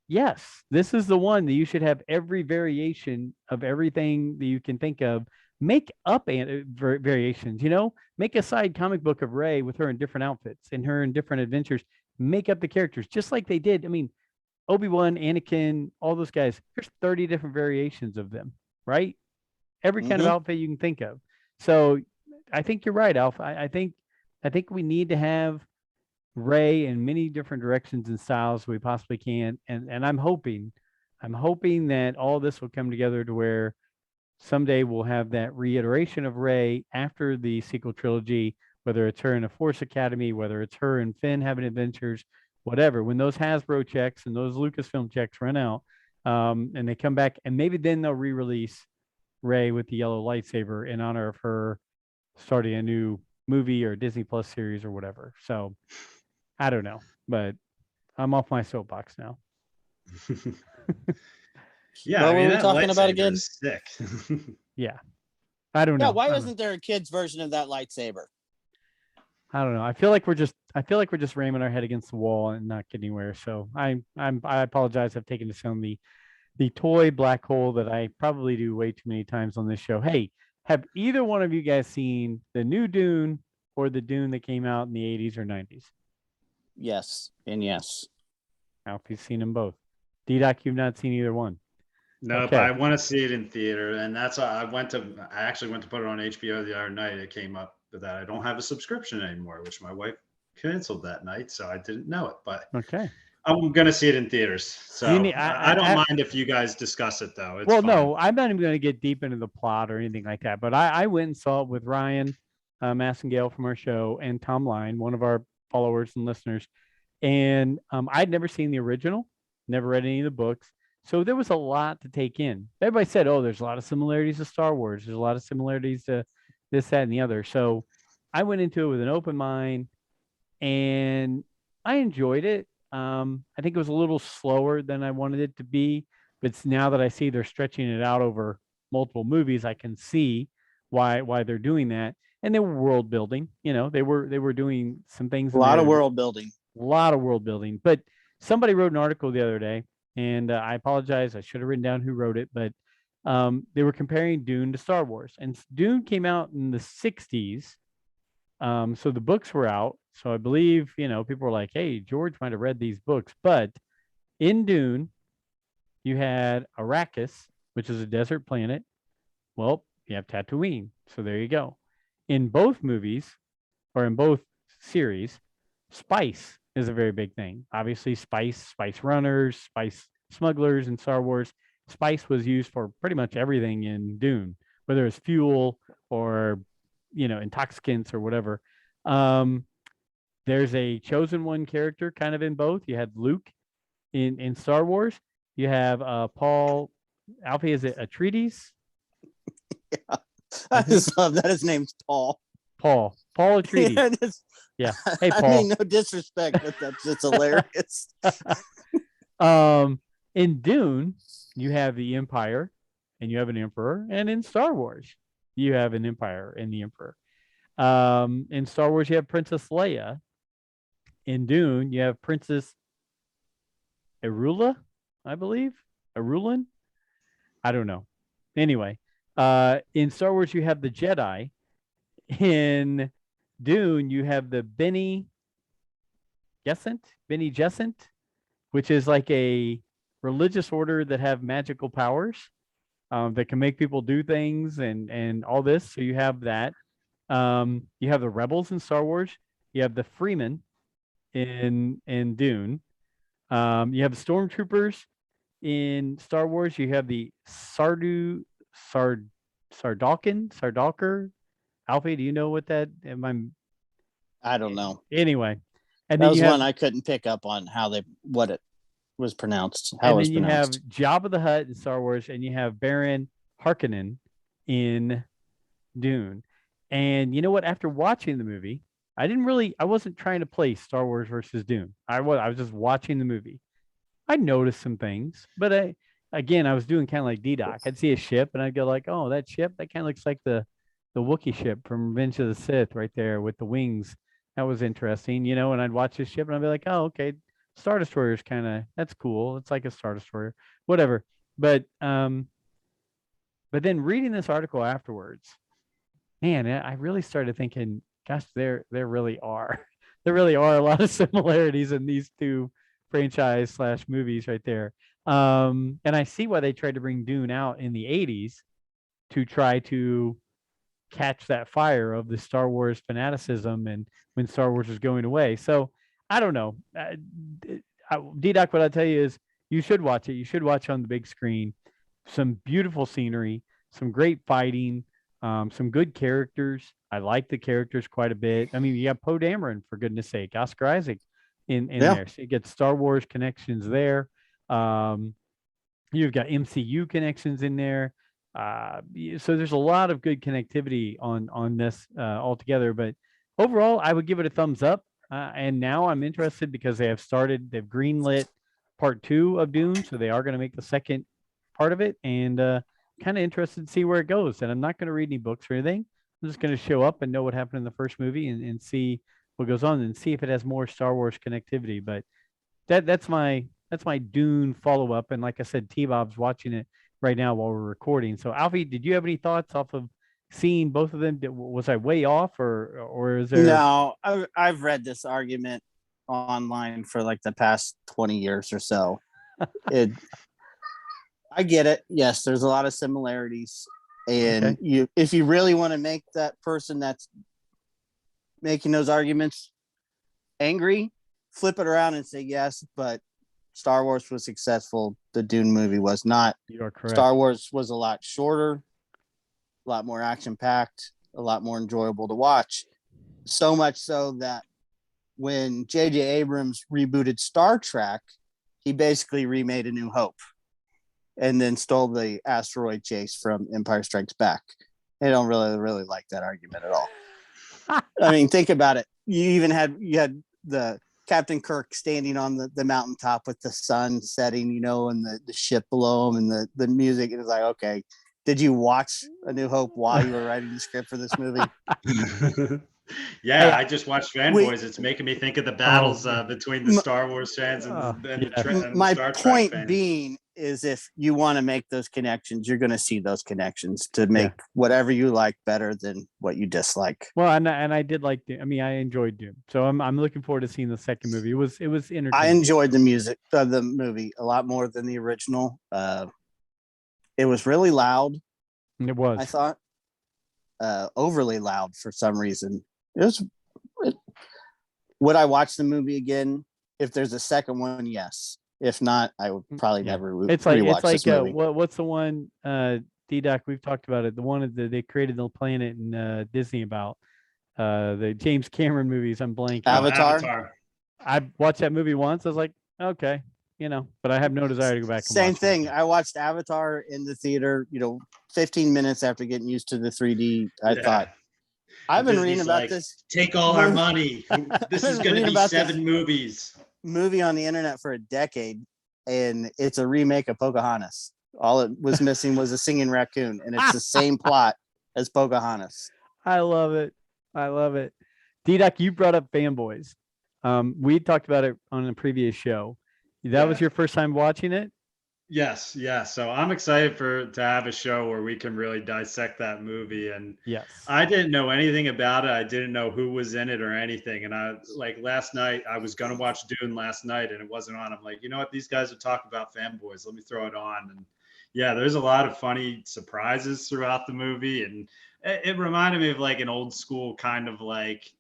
yes, this is the one that you should have every variation of everything that you can think of. Make up variations, make a side comic book of Rey with her in different outfits and her in different adventures. Make up the characters just like they did. I mean, Obi-Wan, Anakin, all those guys, there's 30 different variations of them, right? Every kind of outfit you can think of. So I think you're right, Alf. I think we need to have Rey in many different directions and styles we possibly can. And I'm hoping that all this will come together to where someday we'll have that reiteration of Rey after the sequel trilogy, whether it's her in a Force Academy, whether it's her and Finn having adventures, whatever. When those Hasbro checks and those Lucasfilm checks run out, and they come back, and maybe then they'll re-release Rey with the yellow lightsaber in honor of her starting a new movie or Disney Plus series or whatever. So I don't know, but I'm off my soapbox now. Yeah, What I were mean we that talking about lightsaber again? is sick. Yeah. I don't Yeah, know. why isn't there a kid's version of that lightsaber? I don't know. I feel like we're just ramming our head against the wall and not getting anywhere. So I apologize. I've taken this on the toy black hole that I probably do way too many times on this show. Hey, have either one of you guys seen the new Dune or the Dune that came out in the 80s or 90s? Yes, and yes. Alfie's seen them both. D-Doc, you've not seen either one. Nope, Okay. I want to see it in theater, and that's I actually went to put it on HBO the other night. It came up that I don't have a subscription anymore, which my wife canceled that night, so I didn't know it. But Okay. I'm gonna see it in theaters, so You need- I don't mind if you guys discuss it though. It's well, fine. no, I'm not even going to get deep into the plot or anything like that. But I went and saw it with Ryan Massengale from our show and Tom Line, one of our followers and listeners. And I'd never seen the original, never read any of the books. So there was a lot to take in. Everybody said, oh, there's a lot of similarities to Star Wars. There's a lot of similarities to this, that, and the other. So I went into it with an open mind and I enjoyed it. I think it was a little slower than I wanted it to be, but now that I see they're stretching it out over multiple movies, I can see why they're doing that. And they were world building. You know, they were doing some things. A lot of world building. A lot of world building. But somebody wrote an article the other day, and I apologize. I should have written down who wrote it, but they were comparing Dune to Star Wars, and Dune came out in the 60s. So the books were out. So I believe, people were like, hey, George might have read these books. But in Dune, you had Arrakis, which is a desert planet. Well, you have Tatooine. So there you go. In both movies, or in both series, spice is a very big thing. Obviously, spice runners, spice smugglers in Star Wars. Spice was used for pretty much everything in Dune, whether it's fuel or intoxicants or whatever. There's a chosen one character kind of in both. You had Luke in Star Wars. You have Paul Alfie. Is it Atreides? Yeah. I just love that his name's Paul. Paul Atreides. Yeah. Hey, Paul. I mean, no disrespect, but that's just hilarious. In Dune, you have the Empire and you have an Emperor, and in Star Wars, you have an Empire and the Emperor. In Star Wars, you have Princess Leia. In Dune, you have Princess Arula, I believe. Arulan? I don't know. Anyway, in Star Wars, you have the Jedi. In Dune, you have the Bene Gesserit, which is like a religious order that have magical powers that can make people do things and all this. So you have that. You have the rebels in Star Wars. You have the Freemen in Dune. You have the stormtroopers in Star Wars. You have the Sardalker. Alfie, do you know what that? I don't know. Anyway, and that then was one I couldn't pick up on what it was pronounced. How and then you have Jabba the Hutt in Star Wars, and you have Baron Harkonnen in Dune. And you know what? After watching the movie, I wasn't trying to play Star Wars versus Dune. I was just watching the movie. I noticed some things, but I was doing kind of like D-Doc. I'd see a ship and I'd go like, oh, that ship, that kind of looks like the Wookiee ship from Revenge of the Sith right there with the wings. That was interesting, and I'd watch this ship and I'd be like, oh, okay, Star Destroyer is that's cool. It's like a Star Destroyer, whatever. But then reading this article afterwards, man, I really started thinking, gosh, there really are a lot of similarities in these two franchise / movies right there. And I see why they tried to bring Dune out in the 80s to try to catch that fire of the Star Wars fanaticism and when Star Wars was going away. So I don't know. D-Doc, what I'll tell you is you should watch it. You should watch on the big screen. Some beautiful scenery, some great fighting, some good characters. I like the characters quite a bit. I mean, you got Poe Dameron, for goodness sake, Oscar Isaac in there. So you get Star Wars connections there. You've got MCU connections in there. So there's a lot of good connectivity on this altogether. But overall, I would give it a thumbs up. And now I'm interested because they've greenlit part 2 of Dune. So they are going to make the second part of it, and kind of interested to see where it goes. And I'm not going to read any books or anything. I'm just going to show up and know what happened in the first movie and see what goes on and see if it has more Star Wars connectivity. But that's my Dune follow up. And like I said, T-Bob's watching it right now while we're recording. So Alfie, did you have any thoughts off of seeing both of them? Was I way off, or is there? No, I've read this argument online for like the past 20 years or so. I get it. Yes, there's a lot of similarities. And if you really want to make that person that's making those arguments angry, flip it around and say yes, but Star Wars was successful. The Dune movie was not. You are correct. Star Wars was a lot shorter, a lot more action-packed, a lot more enjoyable to watch. So much so that when J.J. Abrams rebooted Star Trek, he basically remade A New Hope and then stole the asteroid chase from Empire Strikes Back. I don't really like that argument at all. I mean, think about it. You had the Captain Kirk standing on the mountaintop with the sun setting, and the ship below him and the music. It was like, okay, did you watch A New Hope while you were writing the script for this movie? Yeah, I just watched Fanboys. It's making me think of the battles between the Star Wars fans and the my Star Trek point fans. being is if you want to make those connections, you're going to see those connections to make whatever you like better than what you dislike. Well, and I did like I enjoyed Dune, so I'm looking forward to seeing the second movie. It was entertaining. I enjoyed the music of the movie a lot more than the original. It was really loud. It was. I thought overly loud for some reason. Would I watch the movie again if there's a second one? Yes. If not, I would probably never rewatch this movie. What's the one, D-Doc, we've talked about it, the one that they created the planet in Disney about, the James Cameron movies, I'm blanking. Avatar. I watched that movie once, I was like, okay, but I have no desire to go back and Same watch thing. it. I watched Avatar in the theater, 15 minutes after getting used to the 3D. I thought, I've been reading about this. Take all our money. This is going to be 7 movies. Movie on the internet for a decade, and it's a remake of Pocahontas. All it was missing was a singing raccoon, and it's the same plot as Pocahontas. I love it. D-Doc, you brought up Fanboys. We talked about it on a previous show. That was your first time watching it? Yes. So I'm excited to have a show where we can really dissect that movie. And I didn't know anything about it. I didn't know who was in it or anything. And last night, I was going to watch Dune last night and it wasn't on. I'm like, you know what? These guys are talking about Fanboys. Let me throw it on. And there's a lot of funny surprises throughout the movie. And it reminded me of like an old school kind of like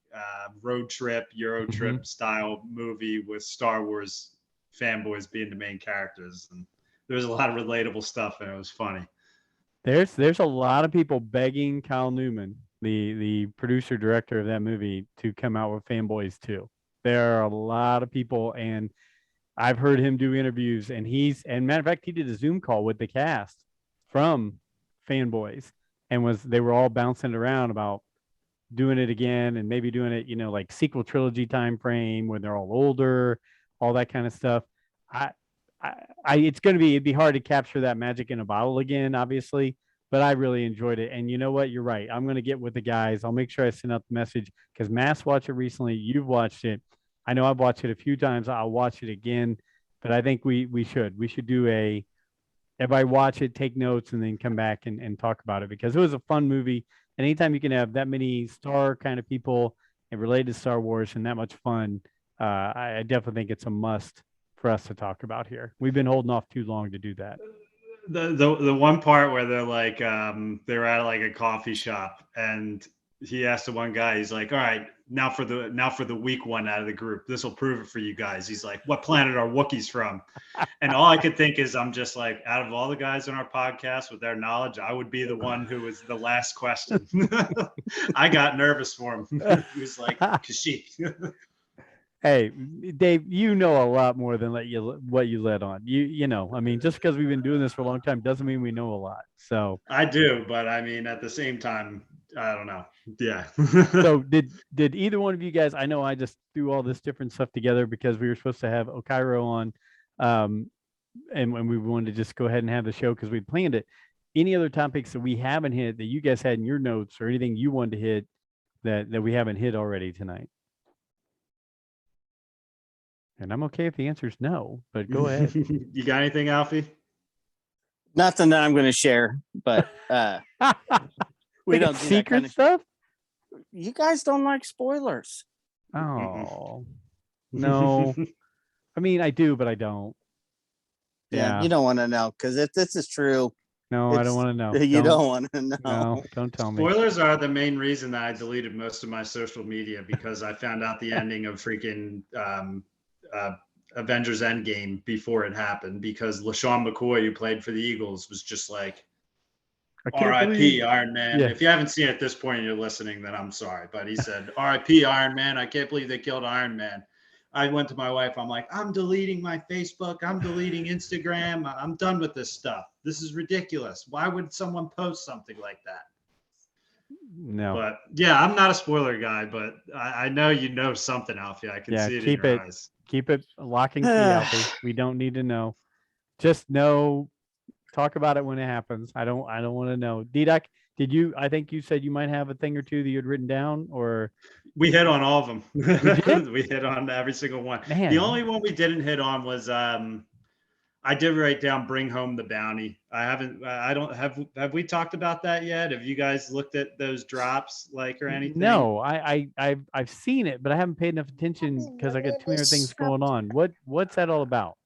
road trip, Euro trip style movie with Star Wars fanboys being the main characters. And there's a lot of relatable stuff and it was funny. There's a lot of people begging Kyle Newman, the producer director of that movie, to come out with Fanboys too. There are a lot of people, and I've heard him do interviews, and matter of fact, he did a Zoom call with the cast from Fanboys, and they were all bouncing around about doing it again and maybe doing it, like sequel trilogy time frame when they're all older, all that kind of stuff. It'd be hard to capture that magic in a bottle again, obviously, but I really enjoyed it. And you know what? You're right. I'm going to get with the guys. I'll make sure I send out the message because Mass watched it recently. You've watched it. I know I've watched it a few times. I'll watch it again, but I think we should do everybody watch it, take notes, and then come back and talk about it because it was a fun movie. And anytime you can have that many star kind of people and related to Star Wars and that much fun, I definitely think it's a must for us to talk about here. We've been holding off too long to do that. The one part where they're like they're at like a coffee shop and he asked the one guy, he's like, all right, now for the weak one out of the group, this will prove it for you guys. He's like, what planet are Wookiees from? And all I could think is I'm just like, out of all the guys on our podcast with their knowledge, I would be the one who was the last question. I got nervous for him. He was like, Kashyyyk. Hey, Dave, you know a lot more than what you let on. Just because we've been doing this for a long time doesn't mean we know a lot. So I do, but at the same time, I don't know. Yeah. So did either one of you guys? I know I just threw all this different stuff together because we were supposed to have Okiro on. and when we wanted to just go ahead and have the show because we planned it. Any other topics that we haven't hit that you guys had in your notes, or anything you wanted to hit that we haven't hit already tonight? And I'm okay if the answer is no, but go ahead. You got anything, Alfie? Nothing that I'm going to share, but we don't do that secret kind of stuff. You guys don't like spoilers. Oh no, I mean I do, but I don't. Yeah, you don't want to know because if this is true, no, I don't want to know. You don't want to know. No, don't tell me. Spoilers are the main reason that I deleted most of my social media because I found out the ending of freaking Avengers Endgame before it happened because LaShawn McCoy, who played for the Eagles, was just like, R.I.P. Iron Man. Yeah. If you haven't seen it at this point and you're listening, then I'm sorry. But he said, R.I.P. Iron Man. I can't believe they killed Iron Man. I went to my wife. I'm like, I'm deleting my Facebook. I'm deleting Instagram. I'm done with this stuff. This is ridiculous. Why would someone post something like that? No. But yeah, I'm not a spoiler guy, but I know you know something, Alfie. I can see it in your eyes. Keep it lock and key, Alfie. We don't need to know. Just know. Talk about it when it happens. I don't want to know. D-Doc, did you? I think you said you might have a thing or two that you had written down, or we hit on all of them. We hit on every single one. Man. The only one we didn't hit on was I did write down Bring Home the Bounty. I don't have we talked about that yet? Have you guys looked at those drops or anything? No, I've seen it, but I haven't paid enough attention because I got too many things going on. What's that all about?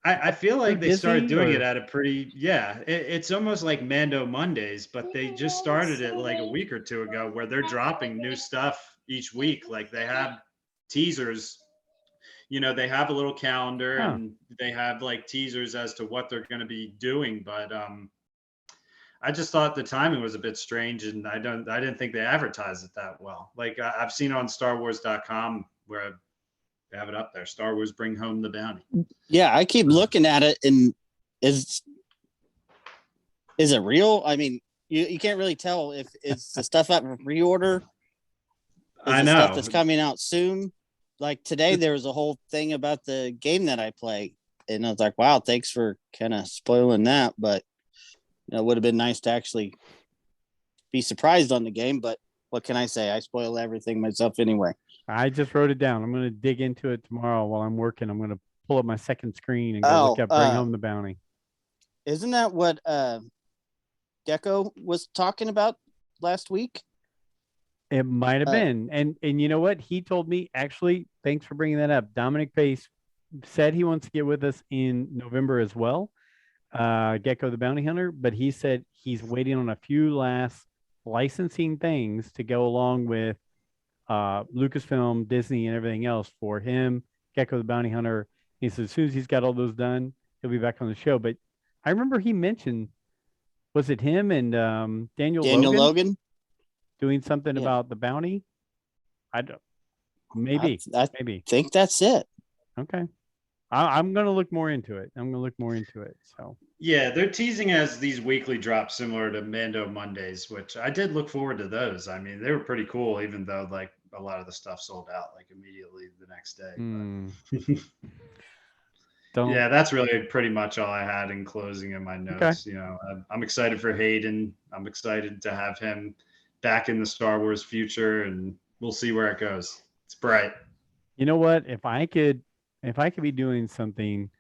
I feel like they started doing it at a pretty, it's almost like Mando Mondays, but they just started it like a week or two ago where they're dropping new stuff each week. Like they have teasers, they have a little calendar and they have like teasers as to what they're going to be doing. But I just thought the timing was a bit strange and I didn't think they advertised it that well. Like I've seen on StarWars.com where they have it up there. Star Wars Bring Home the Bounty. Yeah, I keep looking at it, and is it real? I mean, you can't really tell if it's the stuff up for pre-order. I know stuff that's coming out soon. Like today, there was a whole thing about the game that I play, and I was like, "Wow, thanks for kind of spoiling that." But it would have been nice to actually be surprised on the game. But what can I say? I spoil everything myself anyway. I just wrote it down. I'm going to dig into it tomorrow while I'm working. I'm going to pull up my second screen and go look up Bring Home the Bounty. Isn't that what Gecko was talking about last week? It might have been. And you know what? He told me, actually, thanks for bringing that up. Dominic Pace said he wants to get with us in November as well. Gecko the Bounty Hunter. But he said he's waiting on a few last licensing things to go along with Lucasfilm, Disney, and everything else for him, Gecko the Bounty Hunter. He says as soon as he's got all those done, he'll be back on the show. But I remember he mentioned, was it him and Daniel Logan doing something about the bounty? I don't. Maybe. Maybe. Think that's it. Okay. I'm going to look more into it. So. Yeah, they're teasing as these weekly drops similar to Mando Mondays, which I did look forward to those. I mean, they were pretty cool, even though like a lot of the stuff sold out like immediately the next day. Yeah, that's really pretty much all I had in closing in my notes. Okay. I'm excited for Hayden. I'm excited to have him back in the Star Wars future, and we'll see where it goes. It's bright. You know what? If I could be doing something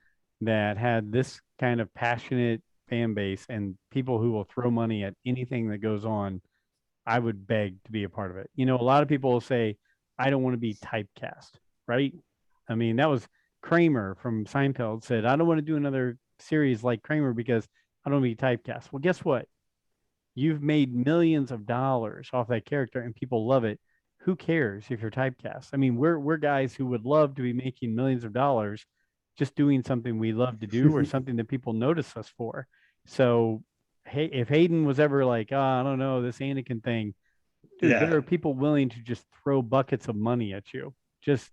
that had this kind of passionate fan base and people who will throw money at anything that goes on, I would beg to be a part of it. A lot of people will say, I don't want to be typecast, right? I mean, that was Kramer from Seinfeld said, I don't want to do another series like Kramer because I don't want to be typecast. Well, guess what? You've made millions of dollars off that character and people love it. Who cares if you're typecast? I mean, we're guys who would love to be making millions of dollars just doing something we love to do or something that people notice us for. So, hey, if Hayden was ever like, I don't know, this Anakin thing, dude, there are people willing to just throw buckets of money at you. Just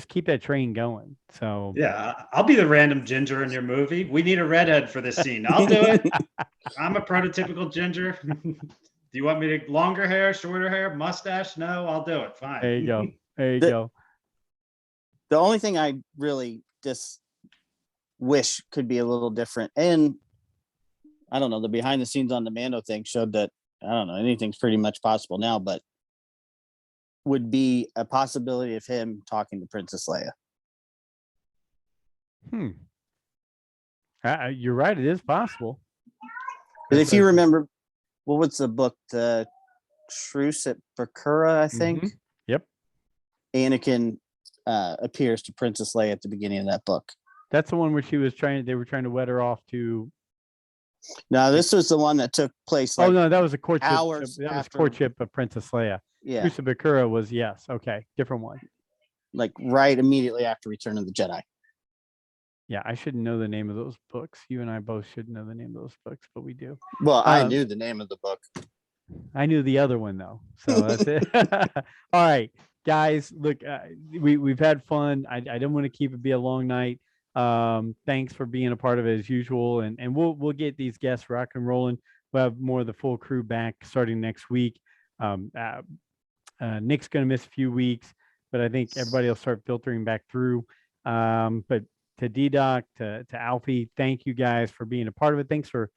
keep that train going. So yeah, I'll be the random ginger in your movie. We need a redhead for this scene. I'll do it. I'm a prototypical ginger. Do you want me to longer hair, shorter hair, mustache? No, I'll do it. Fine. There you go. There you go. The only thing I really wish could be a little different. And I don't know, the behind the scenes on the Mando thing showed that, I don't know, anything's pretty much possible now, but would be a possibility of him talking to Princess Leia. You're right. It is possible. But if you remember, what was the book? The Truce at Bakura, I think. Mm-hmm. Yep. Anakin appears to Princess Leia at the beginning of that book. That's the one where they were trying to wed her off to. No, this was the one that took place. Like, oh no, that was a courtship. hours That was after- courtship of Princess Leia. Yeah, Truce of Bakura was okay, different one. like right immediately after Return of the Jedi. Yeah, I shouldn't know the name of those books. You and I both should know the name of those books, but we do. Well, I knew the name of the book. I knew the other one though, so that's it. All right, guys, look, we've had fun. I didn't want to keep it be a long night. Thanks for being a part of it as usual, and we'll get these guests rock and rolling. We'll have more of the full crew back starting next week. Nick's going to miss a few weeks, but I think everybody will start filtering back through. But to D-Doc, to Alfie, thank you guys for being a part of it. Thanks for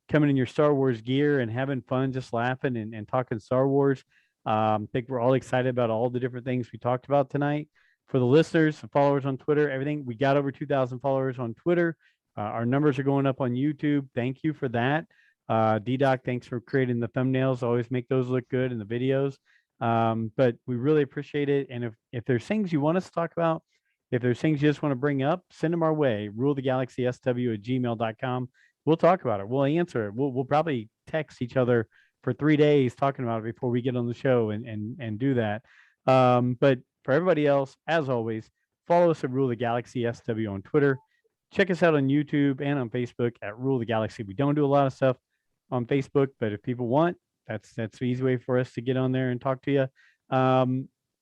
coming in your Star Wars gear and having fun, just laughing and talking Star Wars. I think we're all excited about all the different things we talked about tonight. For the listeners, the followers on Twitter, everything, we got over 2,000 followers on Twitter. Our numbers are going up on YouTube. Thank you for that. D-Doc, thanks for creating the thumbnails. Always make those look good in the videos. But we really appreciate it. And if there's things you want us to talk about, if there's things you just want to bring up, send them our way. rulethegalaxysw@gmail.com. We'll talk about it. We'll answer it. We'll probably text each other for 3 days talking about it before we get on the show and do that. But for everybody else, as always, follow us at Rule the Galaxy SW on Twitter. Check us out on YouTube and on Facebook at Rule the Galaxy. We don't do a lot of stuff on Facebook, but if people want, that's the easy way for us to get on there and talk to you.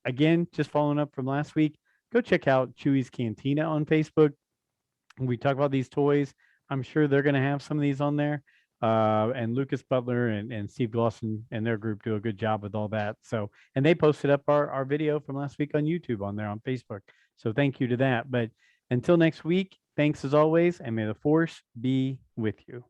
Again, just following up from last week, go check out Chewy's Cantina on Facebook. We talk about these toys. I'm sure they're going to have some of these on there. And Lucas Butler and Steve Glosson and their group do a good job with all that. So, and they posted up our video from last week on YouTube on there on Facebook. So thank you to that. But until next week, thanks as always, and may the Force be with you.